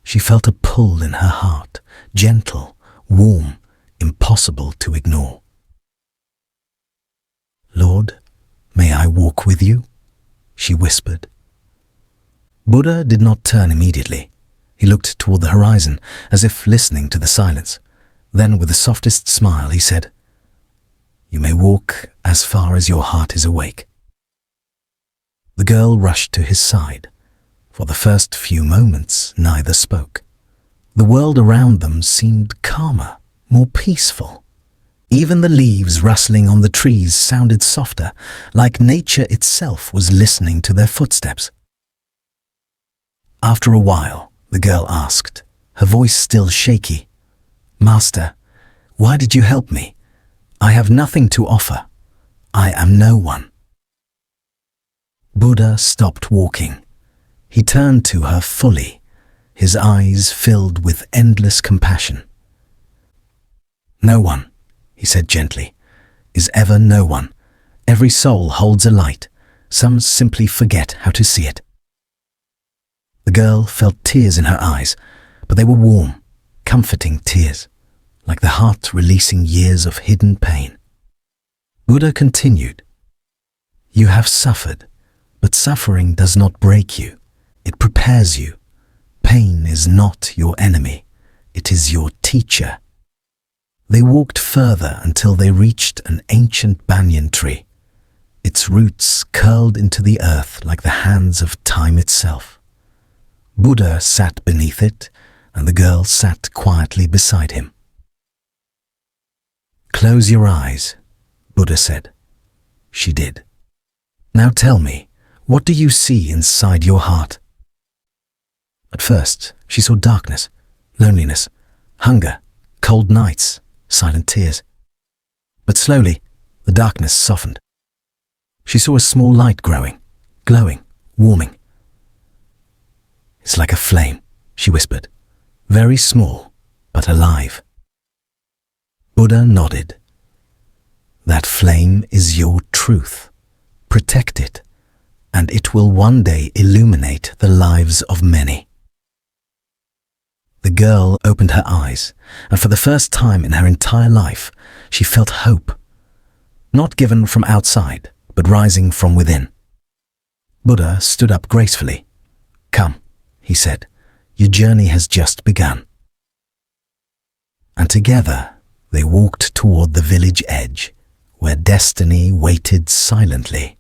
She felt a pull in her heart, gentle, warm, impossible to ignore. "Lord, may I walk with you?" she whispered. Buddha did not turn immediately. He looked toward the horizon, as if listening to the silence. Then, with the softest smile, he said, "You may walk as far as your heart is awake." The girl rushed to his side. For the first few moments, neither spoke. The world around them seemed calmer, more peaceful. Even the leaves rustling on the trees sounded softer, like nature itself was listening to their footsteps. After a while, the girl asked, her voice still shaky, "Master, why did you help me? I have nothing to offer. I am no one." Buddha stopped walking. He turned to her fully, his eyes filled with endless compassion. "No one," he said gently, "is ever no one. Every soul holds a light. Some simply forget how to see it." The girl felt tears in her eyes, but they were warm, comforting tears, like the heart releasing years of hidden pain. Buddha continued, "You have suffered, but suffering does not break you. It prepares you. Pain is not your enemy. It is your teacher." They walked further until they reached an ancient banyan tree. Its roots curled into the earth like the hands of time itself. Buddha sat beneath it, and the girl sat quietly beside him. "Close your eyes," Buddha said. She did. "Now tell me, what do you see inside your heart?" At first, she saw darkness, loneliness, hunger, cold nights, silent tears. But slowly, the darkness softened. She saw a small light growing, glowing, warming. "It's like a flame," she whispered, "very small, but alive." Buddha nodded. "That flame is your truth. Protect it, and it will one day illuminate the lives of many." The girl opened her eyes, and for the first time in her entire life, she felt hope. Not given from outside, but rising from within. Buddha stood up gracefully. "Come," he said, "your journey has just begun." And together, they walked toward the village edge, where destiny waited silently,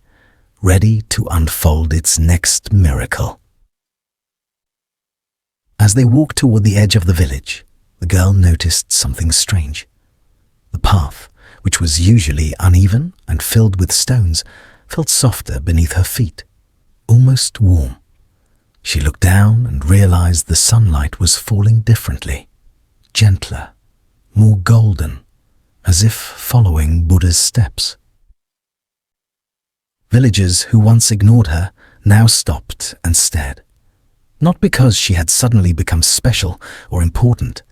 ready to unfold its next miracle. As they walked toward the edge of the village, the girl noticed something strange. The path, which was usually uneven and filled with stones, felt softer beneath her feet, almost warm. She looked down and realized the sunlight was falling differently, gentler, more golden, as if following Buddha's steps. Villagers who once ignored her now stopped and stared, not because she had suddenly become special or important,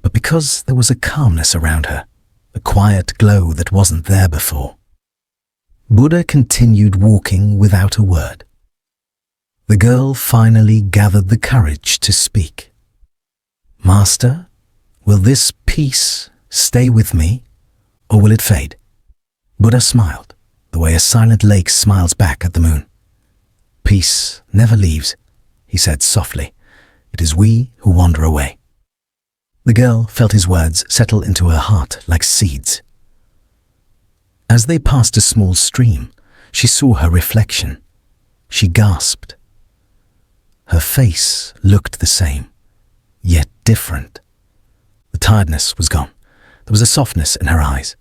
but because there was a calmness around her, a quiet glow that wasn't there before. Buddha continued walking without a word. The girl finally gathered the courage to speak. "Master, will this peace stay with me, or will it fade?" Buddha smiled, the way a silent lake smiles back at the moon. "Peace never leaves," he said softly. "It is we who wander away." The girl felt his words settle into her heart like seeds. As they passed a small stream, she saw her reflection. She gasped. Her face looked the same, yet different. The tiredness was gone. There was a softness in her eyes,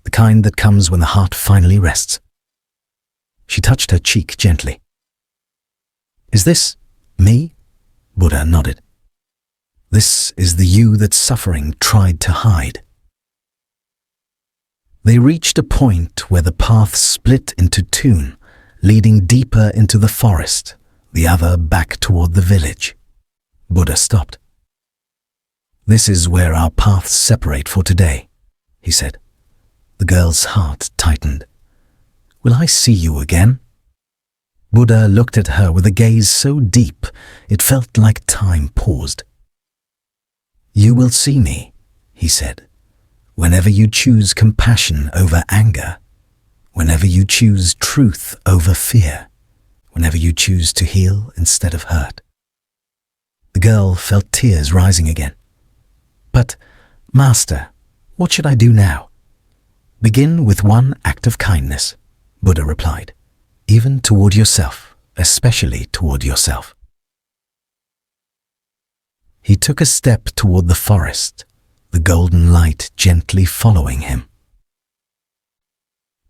the kind that comes when the heart finally rests. She touched her cheek gently. "Is this me?" Buddha nodded. "This is the you that suffering tried to hide." They reached a point where the path split into two, leading deeper into the forest, the other back toward the village. Buddha stopped. "This is where our paths separate for today," he said. The girl's heart tightened. "Will I see you again?" Buddha looked at her with a gaze so deep it felt like time paused. "You will see me," he said, "whenever you choose compassion over anger, whenever you choose truth over fear, whenever you choose to heal instead of hurt." The girl felt tears rising again. "But, Master, what should I do now?" "Begin with one act of kindness," Buddha replied, "even toward yourself, especially toward yourself." He took a step toward the forest, the golden light gently following him.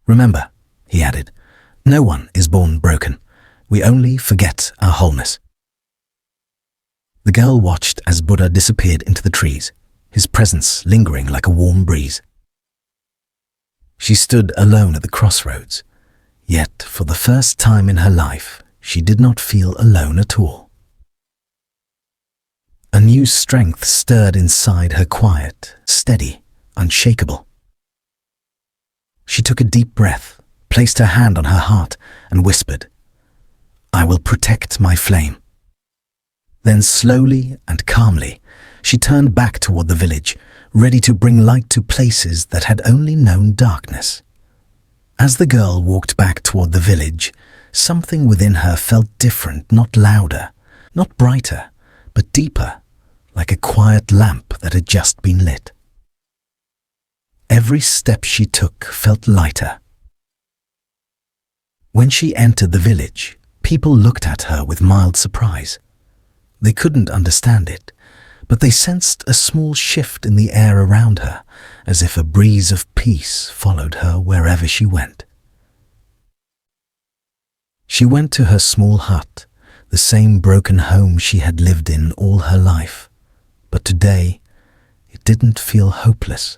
"Remember," he added, "no one is born broken. We only forget our wholeness." The girl watched as Buddha disappeared into the trees, his presence lingering like a warm breeze. She stood alone at the crossroads, yet for the first time in her life, she did not feel alone at all. A new strength stirred inside her, quiet, steady, unshakable. She took a deep breath, placed her hand on her heart, and whispered, "I will protect my flame." Then slowly and calmly, she turned back toward the village, ready to bring light to places that had only known darkness. As the girl walked back toward the village, something within her felt different, not louder, not brighter, but deeper, like a quiet lamp that had just been lit. Every step she took felt lighter. When she entered the village, people looked at her with mild surprise. They couldn't understand it, but they sensed a small shift in the air around her, as if a breeze of peace followed her wherever she went. She went to her small hut, the same broken home she had lived in all her life, but today it didn't feel hopeless.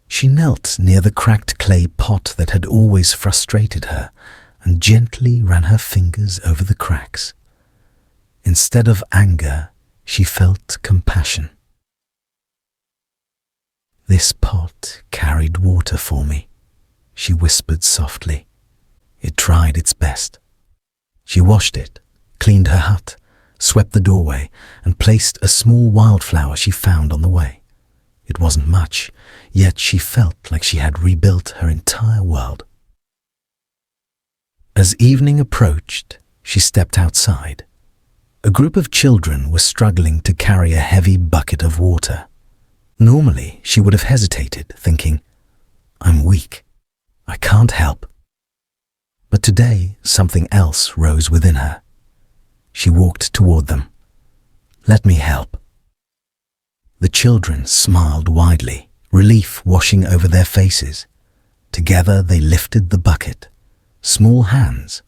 She knelt near the cracked clay pot that had always frustrated her and gently ran her fingers over the cracks. Instead of anger, she felt compassion. "This pot carried water for me," she whispered softly. "It tried its best." She washed it, cleaned her hut, swept the doorway, and placed a small wildflower she found on the way. It wasn't much, yet she felt like she had rebuilt her entire world. As evening approached, she stepped outside. A group of children were struggling to carry a heavy bucket of water. Normally, she would have hesitated, thinking, "I'm weak. I can't help." But today, something else rose within her. She walked toward them. "Let me help." The children smiled widely, relief washing over their faces. Together they lifted the bucket. Small hands,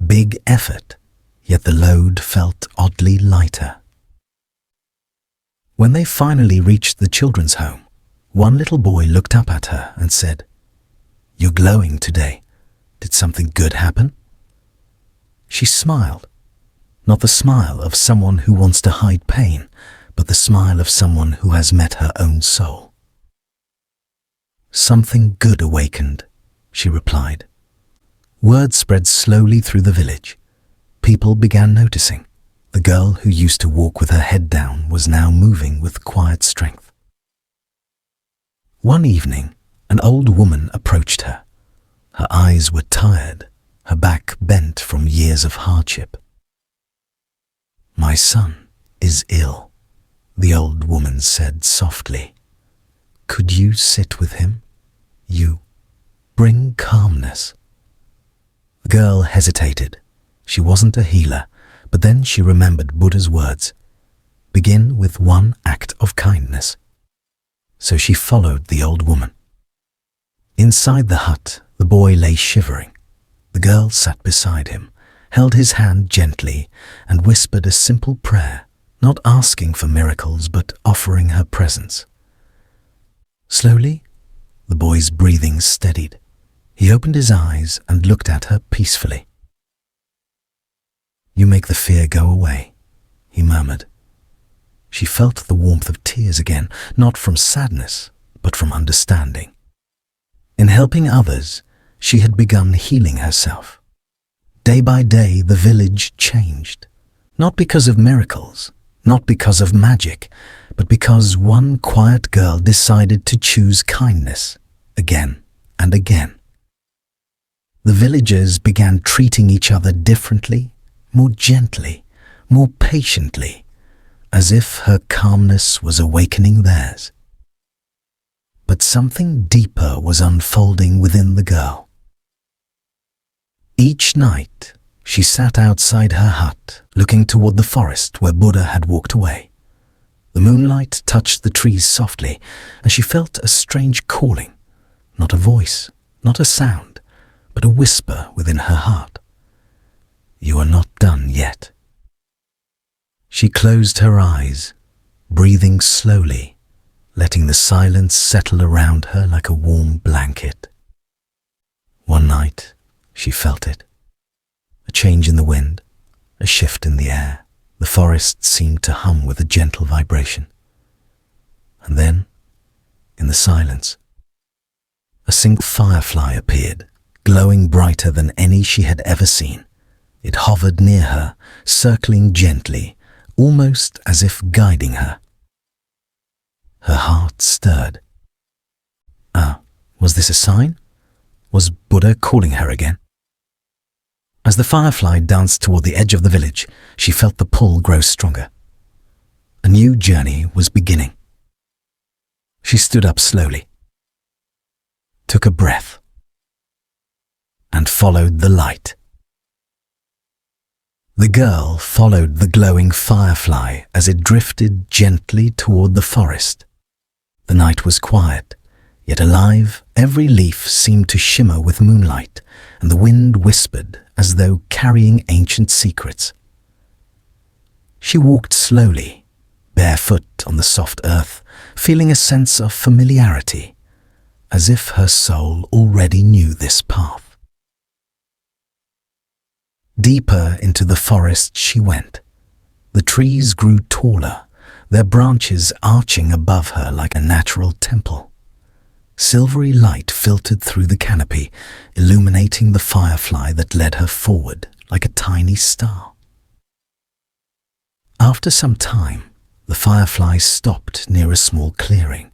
big effort, yet the load felt oddly lighter. When they finally reached the children's home, one little boy looked up at her and said, "You're glowing today. Did something good happen?" She smiled, not the smile of someone who wants to hide pain, but the smile of someone who has met her own soul. "Something good awakened," she replied. Word spread slowly through the village. People began noticing. The girl who used to walk with her head down was now moving with quiet strength. One evening, an old woman approached her. Her eyes were tired, her back bent from years of hardship. "My son is ill," the old woman said softly. "Could you sit with him? You bring calmness." The girl hesitated. She wasn't a healer, but then she remembered Buddha's words, "Begin with one act of kindness." So she followed the old woman. Inside the hut, the boy lay shivering. The girl sat beside him, held his hand gently, and whispered a simple prayer, not asking for miracles, but offering her presence. Slowly, the boy's breathing steadied. He opened his eyes and looked at her peacefully. "You make the fear go away," he murmured. She felt the warmth of tears again, not from sadness, but from understanding. In helping others, she had begun healing herself. Day by day, the village changed, not because of miracles, not because of magic, but because one quiet girl decided to choose kindness again and again. The villagers began treating each other differently, more gently, more patiently, as if her calmness was awakening theirs. But something deeper was unfolding within the girl. Each night, she sat outside her hut, looking toward the forest where Buddha had walked away. The moonlight touched the trees softly, and she felt a strange calling, not a voice, not a sound, but a whisper within her heart. "You are not done yet." She closed her eyes, breathing slowly, letting the silence settle around her like a warm blanket. One night, she felt it. A change in the wind, a shift in the air. The forest seemed to hum with a gentle vibration. And then, in the silence, a single firefly appeared, glowing brighter than any she had ever seen. It hovered near her, circling gently, almost as if guiding her. Her heart stirred. Was this a sign? Was Buddha calling her again? As the firefly danced toward the edge of the village, she felt the pull grow stronger. A new journey was beginning. She stood up slowly, took a breath, and followed the light. The girl followed the glowing firefly as it drifted gently toward the forest. The night was quiet, yet alive. Every leaf seemed to shimmer with moonlight, and the wind whispered as though carrying ancient secrets. She walked slowly, barefoot on the soft earth, feeling a sense of familiarity, as if her soul already knew this path. Deeper into the forest she went. The trees grew taller, their branches arching above her like a natural temple. Silvery light filtered through the canopy, illuminating the firefly that led her forward like a tiny star. After some time, the firefly stopped near a small clearing,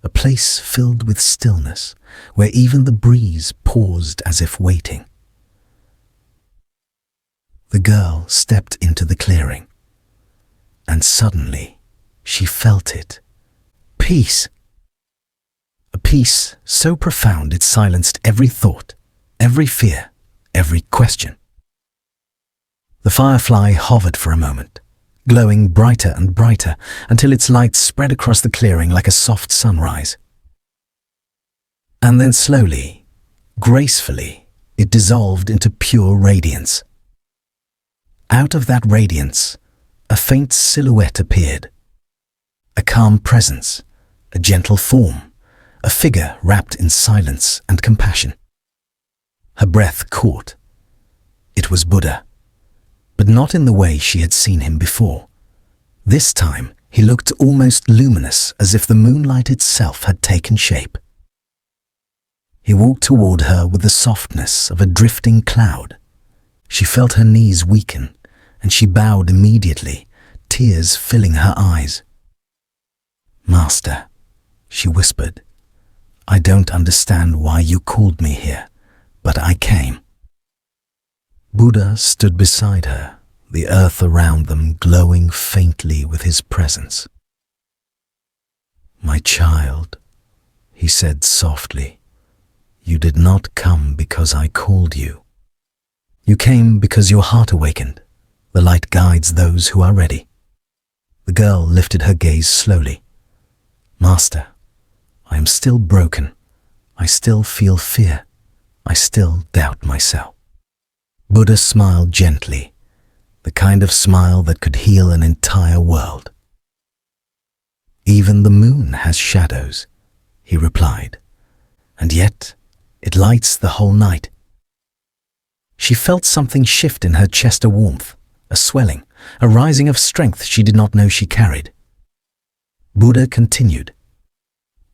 a place filled with stillness, where even the breeze paused as if waiting. The girl stepped into the clearing, and suddenly she felt it. Peace. A peace so profound it silenced every thought, every fear, every question. The firefly hovered for a moment, glowing brighter and brighter until its light spread across the clearing like a soft sunrise. And then slowly, gracefully, it dissolved into pure radiance. Out of that radiance, a faint silhouette appeared. a calm presence, a gentle form, a figure wrapped in silence and compassion. Her breath caught. It was Buddha, but not in the way she had seen him before. This time, he looked almost luminous, as if the moonlight itself had taken shape. He walked toward her with the softness of a drifting cloud. She felt her knees weaken, and she bowed immediately, tears filling her eyes. "Master," she whispered, "I don't understand why you called me here, but I came." Buddha stood beside her, the earth around them glowing faintly with his presence. "My child," he said softly, "you did not come because I called you. You came because your heart awakened. The light guides those who are ready." The girl lifted her gaze slowly. "Master, I am still broken. I still feel fear. I still doubt myself." Buddha smiled gently, the kind of smile that could heal an entire world. "Even the moon has shadows," he replied, "and yet it lights the whole night." She felt something shift in her chest, a warmth, a swelling, a rising of strength she did not know she carried. Buddha continued,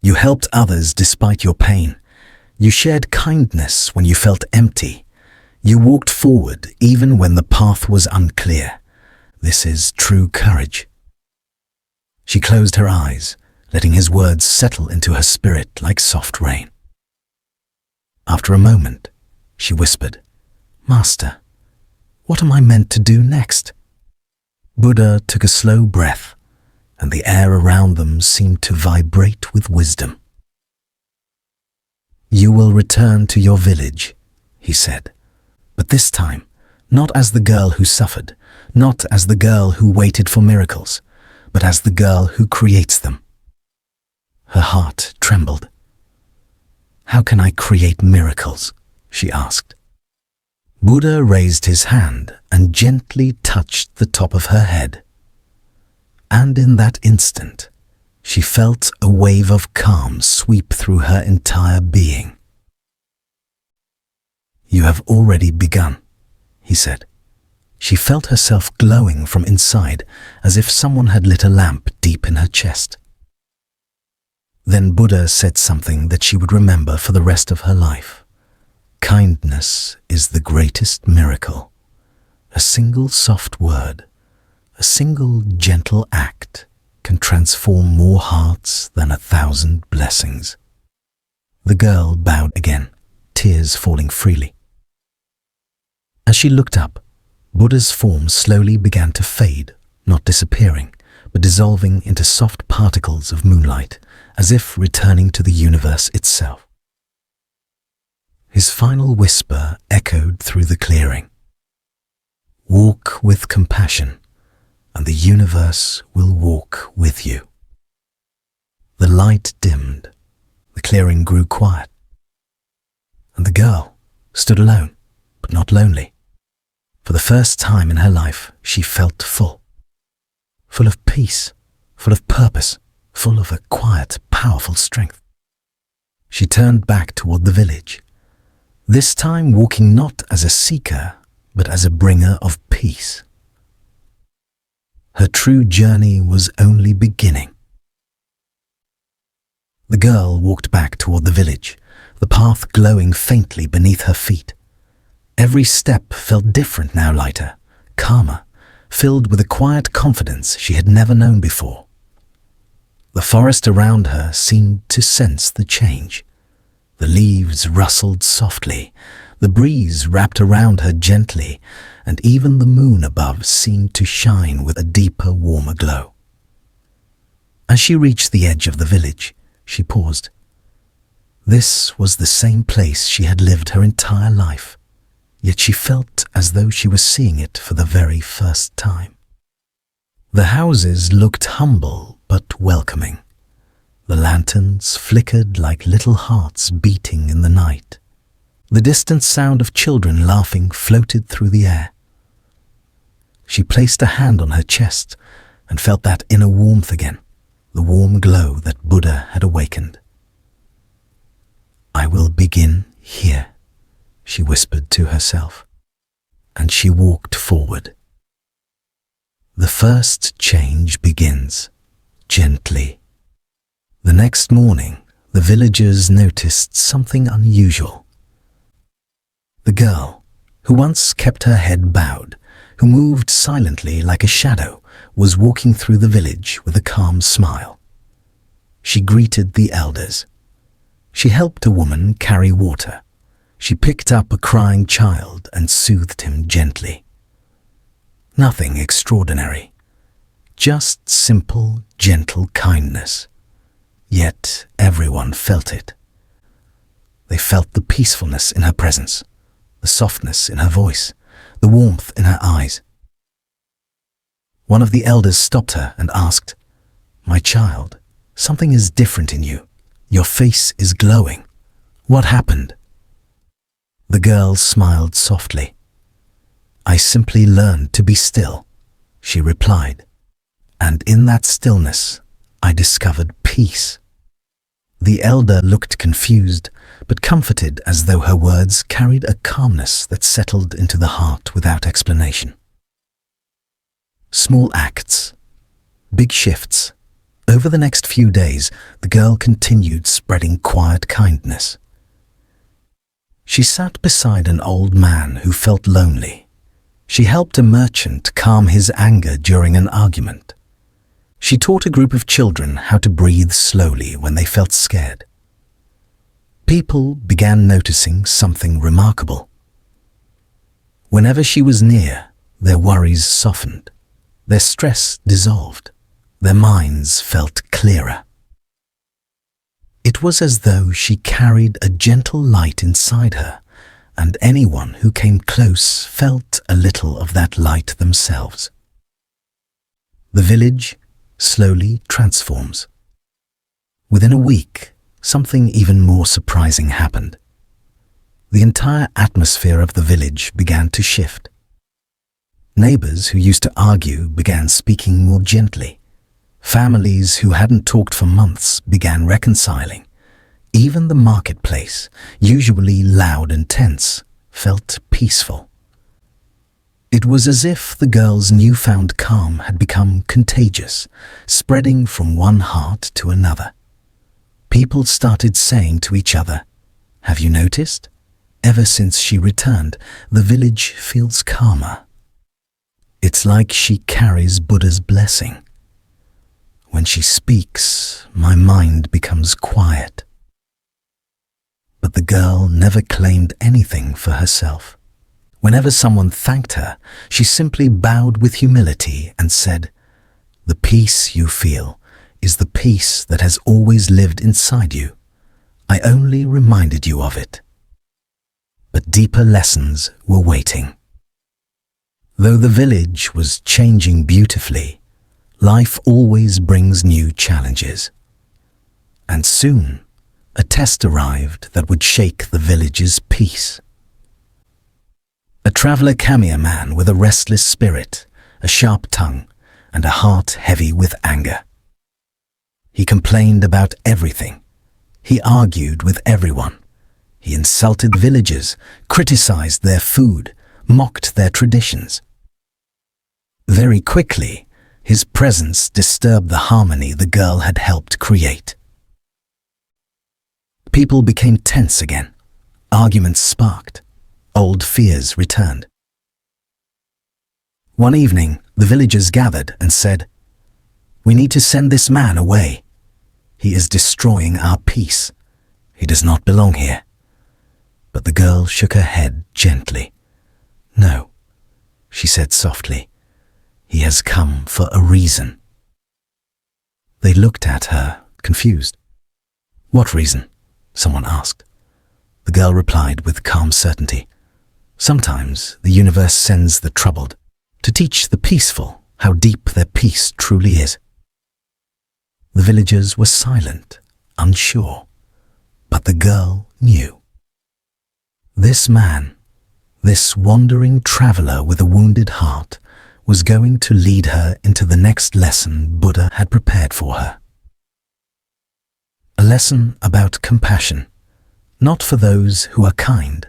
"You helped others despite your pain. You shared kindness when you felt empty. You walked forward even when the path was unclear. This is true courage." She closed her eyes, letting his words settle into her spirit like soft rain. After a moment, she whispered, "Master, what am I meant to do next?" Buddha took a slow breath, and the air around them seemed to vibrate with wisdom. "You will return to your village," he said, "but this time, not as the girl who suffered, not as the girl who waited for miracles, but as the girl who creates them." Her heart trembled. "How can I create miracles?" she asked. Buddha raised his hand and gently touched the top of her head. And in that instant, she felt a wave of calm sweep through her entire being. "You have already begun," he said. She felt herself glowing from inside, as if someone had lit a lamp deep in her chest. Then Buddha said something that she would remember for the rest of her life. "Kindness is the greatest miracle. A single soft word, a single gentle act can transform more hearts than 1,000 blessings." The girl bowed again, tears falling freely. As she looked up, Buddha's form slowly began to fade, not disappearing, but dissolving into soft particles of moonlight, as if returning to the universe itself. His final whisper echoed through the clearing. "Walk with compassion, and the universe will walk with you." The light dimmed, the clearing grew quiet, and the girl stood alone, but not lonely. For the first time in her life, she felt full of peace, full of purpose, full of a quiet, powerful strength. She turned back toward the village, this time walking not as a seeker, but as a bringer of peace. Her true journey was only beginning. The girl walked back toward the village, the path glowing faintly beneath her feet. Every step felt different now, lighter, calmer, filled with a quiet confidence she had never known before. The forest around her seemed to sense the change. The leaves rustled softly, the breeze wrapped around her gently, and even the moon above seemed to shine with a deeper, warmer glow. As she reached the edge of the village, she paused. This was the same place she had lived her entire life, yet she felt as though she was seeing it for the very first time. The houses looked humble but welcoming. The lanterns flickered like little hearts beating in the night. The distant sound of children laughing floated through the air. She placed a hand on her chest and felt that inner warmth again, the warm glow that Buddha had awakened. "I will begin here," she whispered to herself, and she walked forward. The first change begins gently. The next morning, the villagers noticed something unusual. The girl, who once kept her head bowed, who moved silently like a shadow, was walking through the village with a calm smile. She greeted the elders. She helped a woman carry water. She picked up a crying child and soothed him gently. Nothing extraordinary, just simple, gentle kindness. Yet everyone felt it. They felt the peacefulness in her presence, the softness in her voice, the warmth in her eyes. One of the elders stopped her and asked, "My child, something is different in you. Your face is glowing. What happened?" The girl smiled softly. "I simply learned to be still," she replied. "And in that stillness, I discovered peace." The elder looked confused, but comforted, as though her words carried a calmness that settled into the heart without explanation. Small acts, big shifts. Over the next few days, the girl continued spreading quiet kindness. She sat beside an old man who felt lonely. She helped a merchant calm his anger during an argument. She taught a group of children how to breathe slowly when they felt scared. People began noticing something remarkable. Whenever she was near, their worries softened, their stress dissolved, their minds felt clearer. It was as though she carried a gentle light inside her, and anyone who came close felt a little of that light themselves. The village slowly transforms. Within a week, something even more surprising happened. The entire atmosphere of the village began to shift. Neighbors who used to argue began speaking more gently. Families who hadn't talked for months began reconciling. Even the marketplace, usually loud and tense, felt peaceful. It was as if the girl's newfound calm had become contagious, spreading from one heart to another. People started saying to each other, "Have you noticed? Ever since she returned, the village feels calmer. It's like she carries Buddha's blessing. When she speaks, my mind becomes quiet." But the girl never claimed anything for herself. Whenever someone thanked her, she simply bowed with humility and said, "The peace you feel is the peace that has always lived inside you. I only reminded you of it." But deeper lessons were waiting. Though the village was changing beautifully, life always brings new challenges. And soon, a test arrived that would shake the village's peace. A traveler came, a man with a restless spirit, a sharp tongue, and a heart heavy with anger. He complained about everything. He argued with everyone. He insulted villagers, criticized their food, mocked their traditions. Very quickly, his presence disturbed the harmony the girl had helped create. People became tense again. Arguments sparked. Old fears returned. One evening, the villagers gathered and said, "We need to send this man away. He is destroying our peace. He does not belong here." But the girl shook her head gently. "No," she said softly. "He has come for a reason." They looked at her, confused. "What reason?" someone asked. The girl replied with calm certainty. "Sometimes the universe sends the troubled to teach the peaceful how deep their peace truly is." The villagers were silent, unsure, but the girl knew. This man, this wandering traveler with a wounded heart, was going to lead her into the next lesson Buddha had prepared for her. lesson about compassion, not for those who are kind,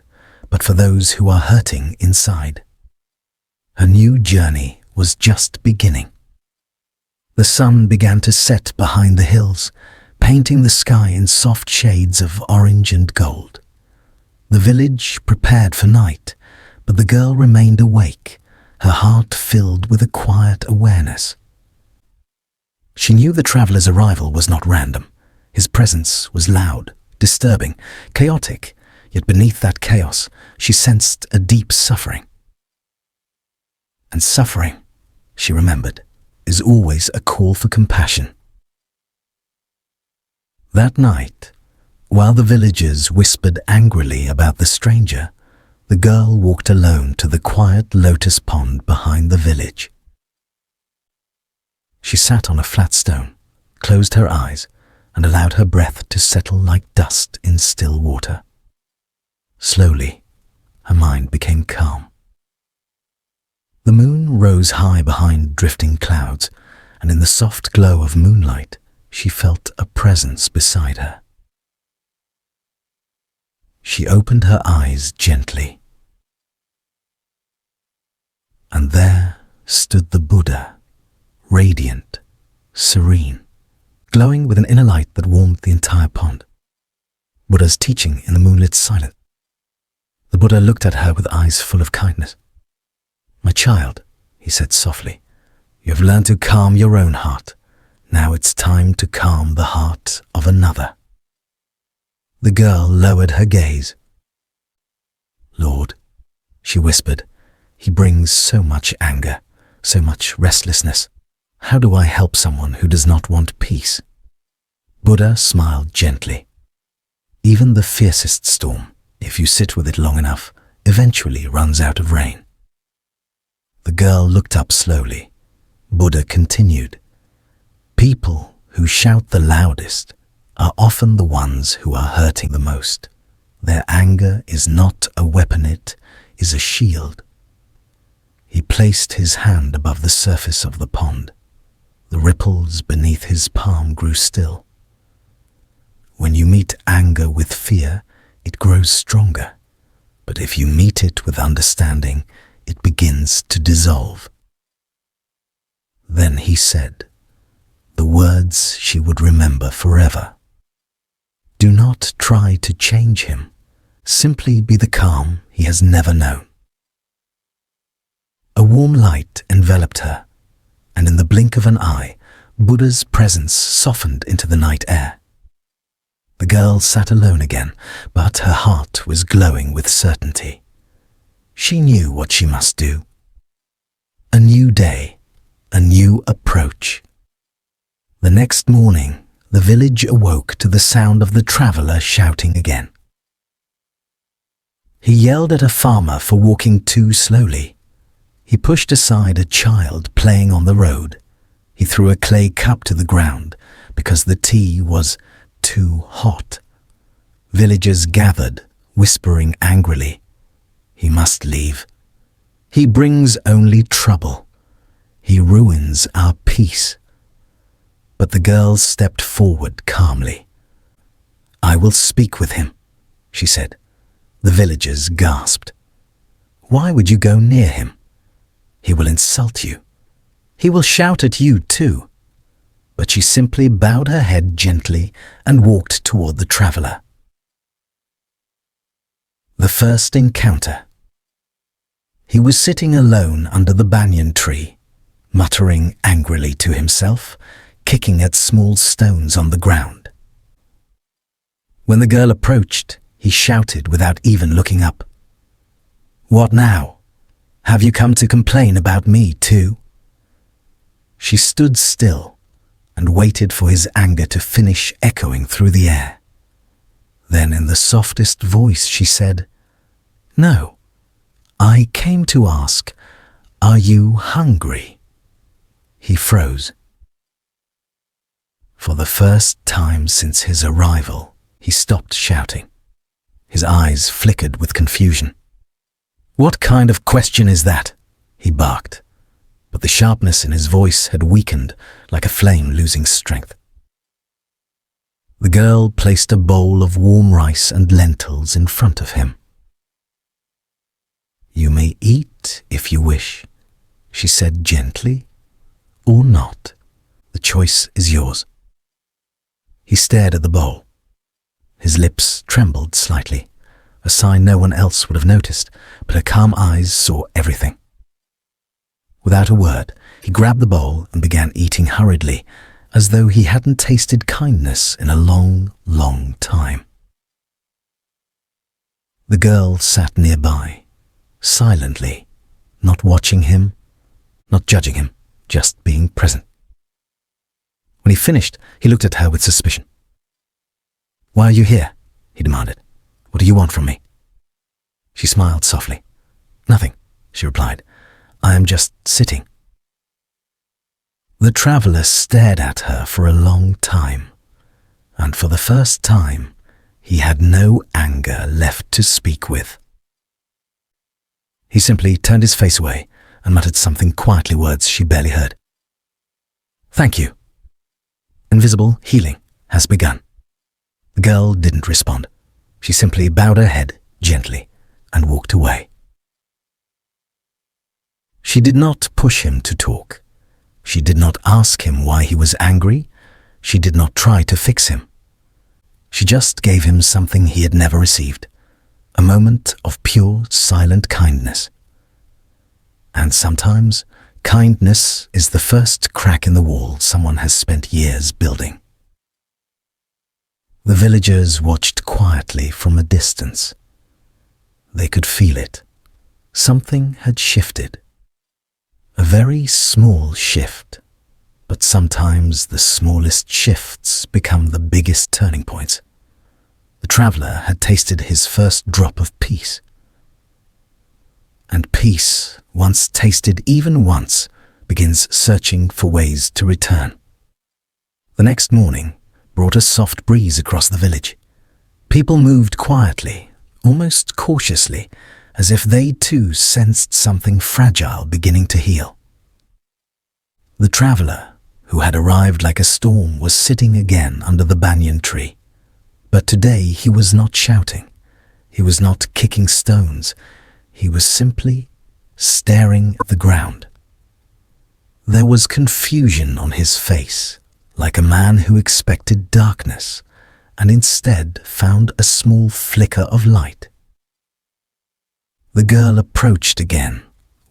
but for those who are hurting inside. Her new journey was just beginning. The sun began to set behind the hills, painting the sky in soft shades of orange and gold. The village prepared for night, but the girl remained awake, her heart filled with a quiet awareness. She knew the traveler's arrival was not random. His presence was loud, disturbing, chaotic, yet beneath that chaos, she sensed a deep suffering. And suffering, she remembered, is always a call for compassion. That night, while the villagers whispered angrily about the stranger, the girl walked alone to the quiet lotus pond behind the village. She sat on a flat stone, closed her eyes, and allowed her breath to settle like dust in still water. Slowly, her mind became calm. The moon rose high behind drifting clouds, and in the soft glow of moonlight, she felt a presence beside her. She opened her eyes gently. And there stood the Buddha, radiant, serene, glowing with an inner light that warmed the entire pond. Buddha's teaching in the moonlit silence. The Buddha looked at her with eyes full of kindness. "My child," he said softly, "you have learned to calm your own heart. Now it's time to calm the heart of another." The girl lowered her gaze. "Lord," she whispered, "he brings so much anger, so much restlessness. How do I help someone who does not want peace?" Buddha smiled gently. "Even the fiercest storm, if you sit with it long enough, eventually runs out of rain." The girl looked up slowly. Buddha continued, "People who shout the loudest are often the ones who are hurting the most. Their anger is not a weapon, it is a shield." He placed his hand above the surface of the pond. The ripples beneath his palm grew still. When you meet anger with fear, it grows stronger. But if you meet it with understanding, it begins to dissolve. Then he said, the words she would remember forever. Do not try to change him. Simply be the calm he has never known. A warm light enveloped her, and in the blink of an eye, Buddha's presence softened into the night air. The girl sat alone again, but her heart was glowing with certainty. She knew what she must do. A new day, a new approach. The next morning, the village awoke to the sound of the traveler shouting again. He yelled at a farmer for walking too slowly. He pushed aside a child playing on the road. He threw a clay cup to the ground because the tea was too hot. Villagers gathered, whispering angrily, "He must leave. He brings only trouble. He ruins our peace." But the girl stepped forward calmly. "I will speak with him," she said. The villagers gasped. "Why would you go near him? He will insult you. He will shout at you too." But she simply bowed her head gently and walked toward the traveler. The first encounter. He was sitting alone under the banyan tree, muttering angrily to himself, kicking at small stones on the ground. When the girl approached, he shouted without even looking up. "What now? Have you come to complain about me too?" She stood still and waited for his anger to finish echoing through the air. Then in the softest voice she said, "No, I came to ask, are you hungry?" He froze. For the first time since his arrival, he stopped shouting. His eyes flickered with confusion. "What kind of question is that?" he barked, but the sharpness in his voice had weakened like a flame losing strength. The girl placed a bowl of warm rice and lentils in front of him. "You may eat if you wish," she said gently, "or not. The choice is yours." He stared at the bowl. His lips trembled slightly, a sign no one else would have noticed, but her calm eyes saw everything. Without a word, he grabbed the bowl and began eating hurriedly, as though he hadn't tasted kindness in a long, long time. The girl sat nearby, silently, not watching him, not judging him, just being present. When he finished, he looked at her with suspicion. "Why are you here?" he demanded. "What do you want from me?" She smiled softly. "Nothing," she replied. "I am just sitting." The traveler stared at her for a long time, and for the first time, he had no anger left to speak with. He simply turned his face away and muttered something quietly, words she barely heard. "Thank you. Invisible healing has begun." The girl didn't respond. She simply bowed her head gently and walked away. She did not push him to talk. She did not ask him why he was angry. She did not try to fix him. She just gave him something he had never received, a moment of pure, silent kindness. And sometimes, kindness is the first crack in the wall someone has spent years building. The villagers watched quietly from a distance. They could feel it. Something had shifted. A very small shift, but sometimes the smallest shifts become the biggest turning points. The traveler had tasted his first drop of peace. And peace, once tasted even once, begins searching for ways to return. The next morning brought a soft breeze across the village. People moved quietly, almost cautiously, as if they too sensed something fragile beginning to heal. The traveler, who had arrived like a storm, was sitting again under the banyan tree. But today he was not shouting. He was not kicking stones. He was simply staring at the ground. There was confusion on his face, like a man who expected darkness, and instead found a small flicker of light. The girl approached again,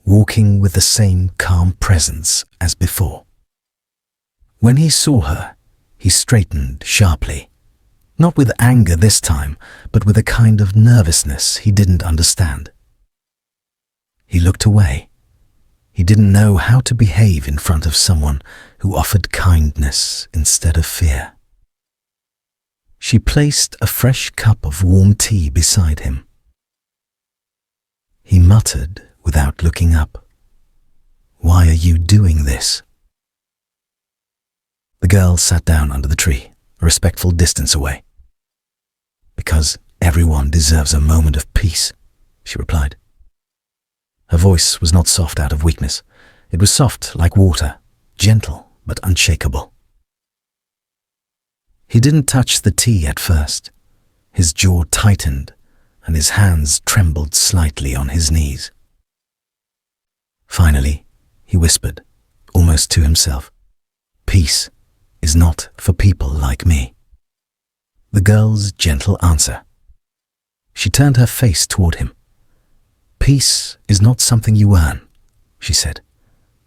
walking with the same calm presence as before. When he saw her, he straightened sharply, not with anger this time, but with a kind of nervousness he didn't understand. He looked away. He didn't know how to behave in front of someone who offered kindness instead of fear. She placed a fresh cup of warm tea beside him. He muttered without looking up, "Why are you doing this?" The girl sat down under the tree, a respectful distance away. "Because everyone deserves a moment of peace," she replied. Her voice was not soft out of weakness. It was soft like water, gentle but unshakable. He didn't touch the tea at first. His jaw tightened and his hands trembled slightly on his knees. Finally, he whispered, almost to himself, "Peace is not for people like me." The girl's gentle answer. She turned her face toward him. "Peace is not something you earn," she said.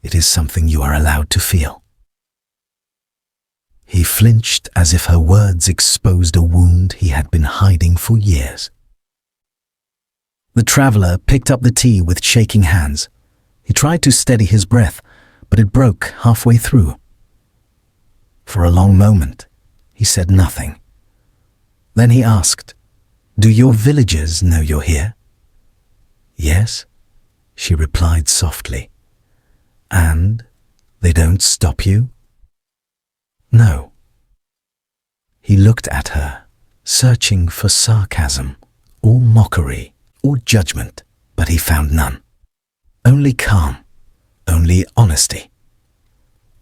"It is something you are allowed to feel." He flinched as if her words exposed a wound he had been hiding for years. The traveler picked up the tea with shaking hands. He tried to steady his breath, but it broke halfway through. For a long moment, he said nothing. Then he asked, "Do your villagers know you're here?" "Yes," she replied softly. "And they don't stop you?" "No." He looked at her, searching for sarcasm, or mockery, or judgment, but he found none. Only calm, only honesty.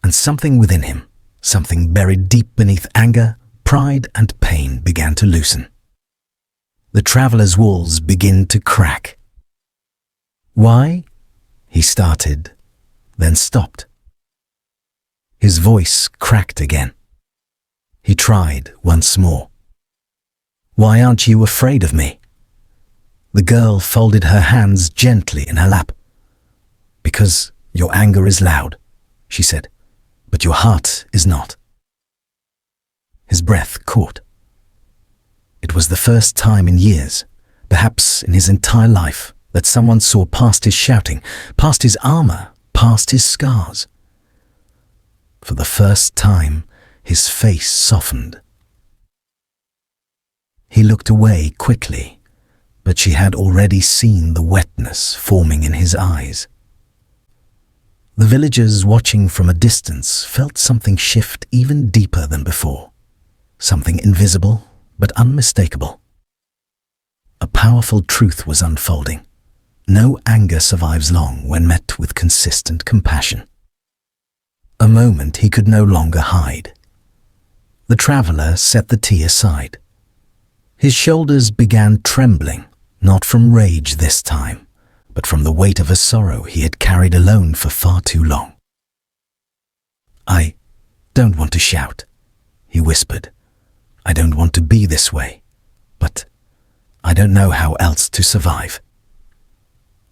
And something within him, something buried deep beneath anger, pride and pain began to loosen. The traveler's walls began to crack. "Why?" he started, then stopped. His voice cracked again. He tried once more. "Why aren't you afraid of me?" The girl folded her hands gently in her lap. "Because your anger is loud," she said, "but your heart is not." His breath caught. It was the first time in years, perhaps in his entire life, that someone saw past his shouting, past his armor, past his scars. For the first time, his face softened. He looked away quickly, but she had already seen the wetness forming in his eyes. The villagers watching from a distance felt something shift even deeper than before, something invisible but unmistakable. A powerful truth was unfolding. No anger survives long when met with consistent compassion. A moment he could no longer hide. The traveler set the tea aside. His shoulders began trembling, not from rage this time, but from the weight of a sorrow he had carried alone for far too long. "I don't want to shout," he whispered. "I don't want to be this way, but I don't know how else to survive."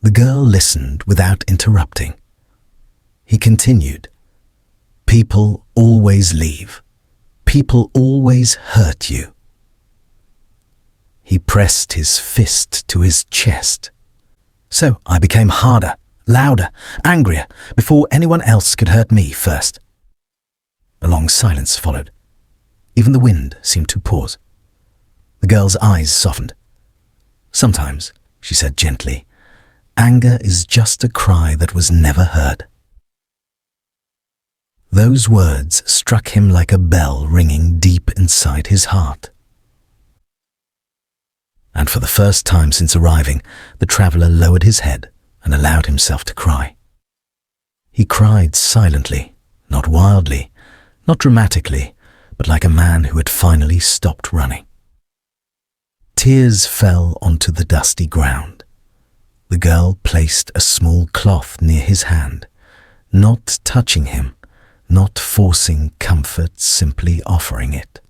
The girl listened without interrupting. He continued, "People always leave. People always hurt you." He pressed his fist to his chest. "So I became harder, louder, angrier, before anyone else could hurt me first." A long silence followed. Even the wind seemed to pause. The girl's eyes softened. "Sometimes," she said gently, "anger is just a cry that was never heard." Those words struck him like a bell ringing deep inside his heart. And for the first time since arriving, the traveler lowered his head and allowed himself to cry. He cried silently, not wildly, not dramatically, but like a man who had finally stopped running. Tears fell onto the dusty ground. The girl placed a small cloth near his hand, not touching him, not forcing comfort, simply offering it.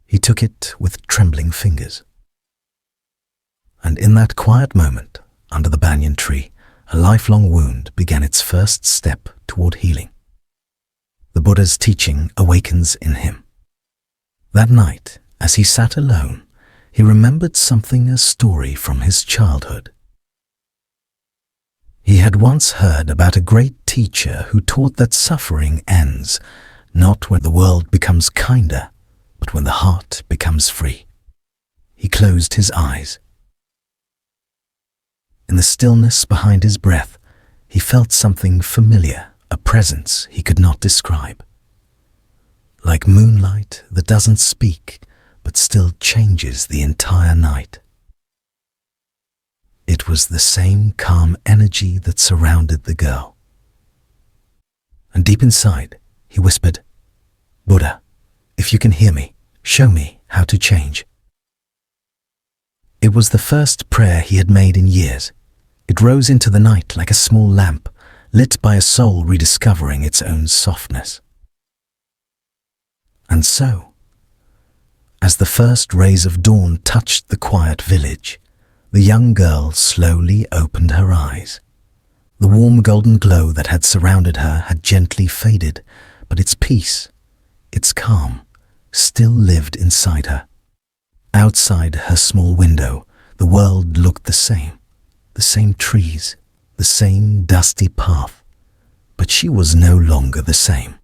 He took it with trembling fingers. And in that quiet moment, under the banyan tree, a lifelong wound began its first step toward healing. The Buddha's teaching awakens in him. That night, as he sat alone, he remembered something, a story from his childhood. He had once heard about a great teacher who taught that suffering ends not when the world becomes kinder, but when the heart becomes free. He closed his eyes. In the stillness behind his breath, he felt something familiar, a presence he could not describe. Like moonlight that doesn't speak, but still changes the entire night. It was the same calm energy that surrounded the girl. And deep inside, he whispered, "Buddha, if you can hear me, show me how to change." It was the first prayer he had made in years. It rose into the night like a small lamp, lit by a soul rediscovering its own softness. And so, as the first rays of dawn touched the quiet village, the young girl slowly opened her eyes. The warm golden glow that had surrounded her had gently faded, but its peace, its calm, still lived inside her. Outside her small window, the world looked the same trees, the same dusty path, but she was no longer the same.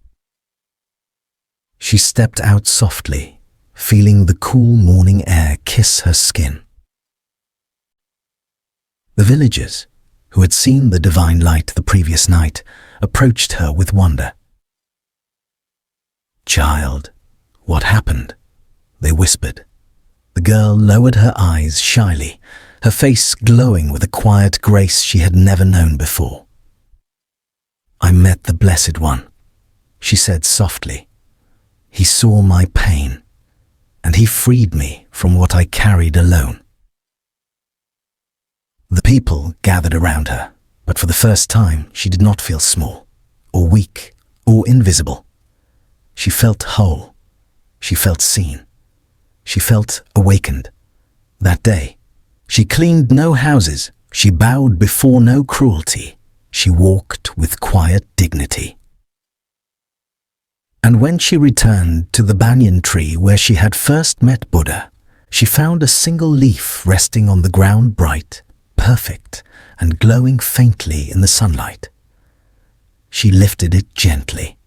She stepped out softly, feeling the cool morning air kiss her skin. The villagers, who had seen the divine light the previous night, approached her with wonder. "Child, what happened?" they whispered. The girl lowered her eyes shyly, her face glowing with a quiet grace she had never known before. "I met the Blessed One," she said softly. "He saw my pain. and he freed me from what I carried alone. The people gathered around her, but for the first time she did not feel small, or weak, or invisible. She felt whole. She felt seen. She felt awakened. That day, she cleaned no houses. She bowed before no cruelty. She walked with quiet dignity. And when she returned to the banyan tree where she had first met Buddha, she found a single leaf resting on the ground, bright, perfect, and glowing faintly in the sunlight. She lifted it gently.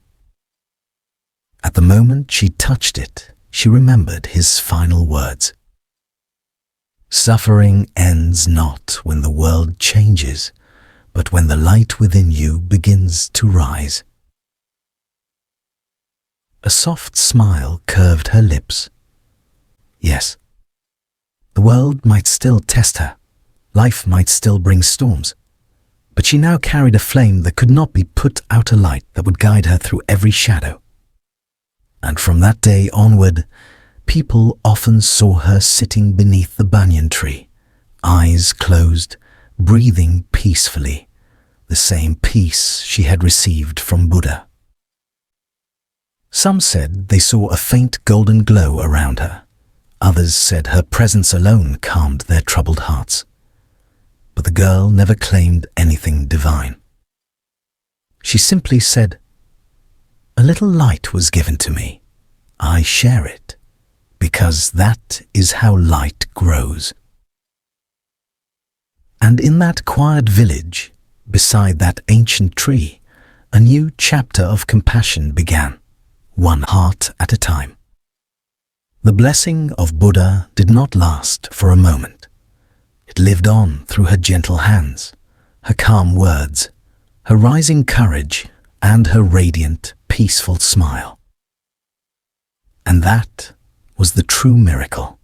At the moment she touched it, she remembered his final words. Suffering ends not when the world changes, but when the light within you begins to rise. A soft smile curved her lips. Yes, the world might still test her, life might still bring storms, but she now carried a flame that could not be put out, a light that would guide her through every shadow. And from that day onward, people often saw her sitting beneath the banyan tree, eyes closed, breathing peacefully, the same peace she had received from Buddha. Some said they saw a faint golden glow around her. Others said her presence alone calmed their troubled hearts. But the girl never claimed anything divine. She simply said, "A little light was given to me. I share it, because that is how light grows." And in that quiet village, beside that ancient tree, a new chapter of compassion began, one heart at a time. The blessing of Buddha did not last for a moment. It lived on through her gentle hands, her calm words, her rising courage, and her radiant, peaceful smile. And that was the true miracle.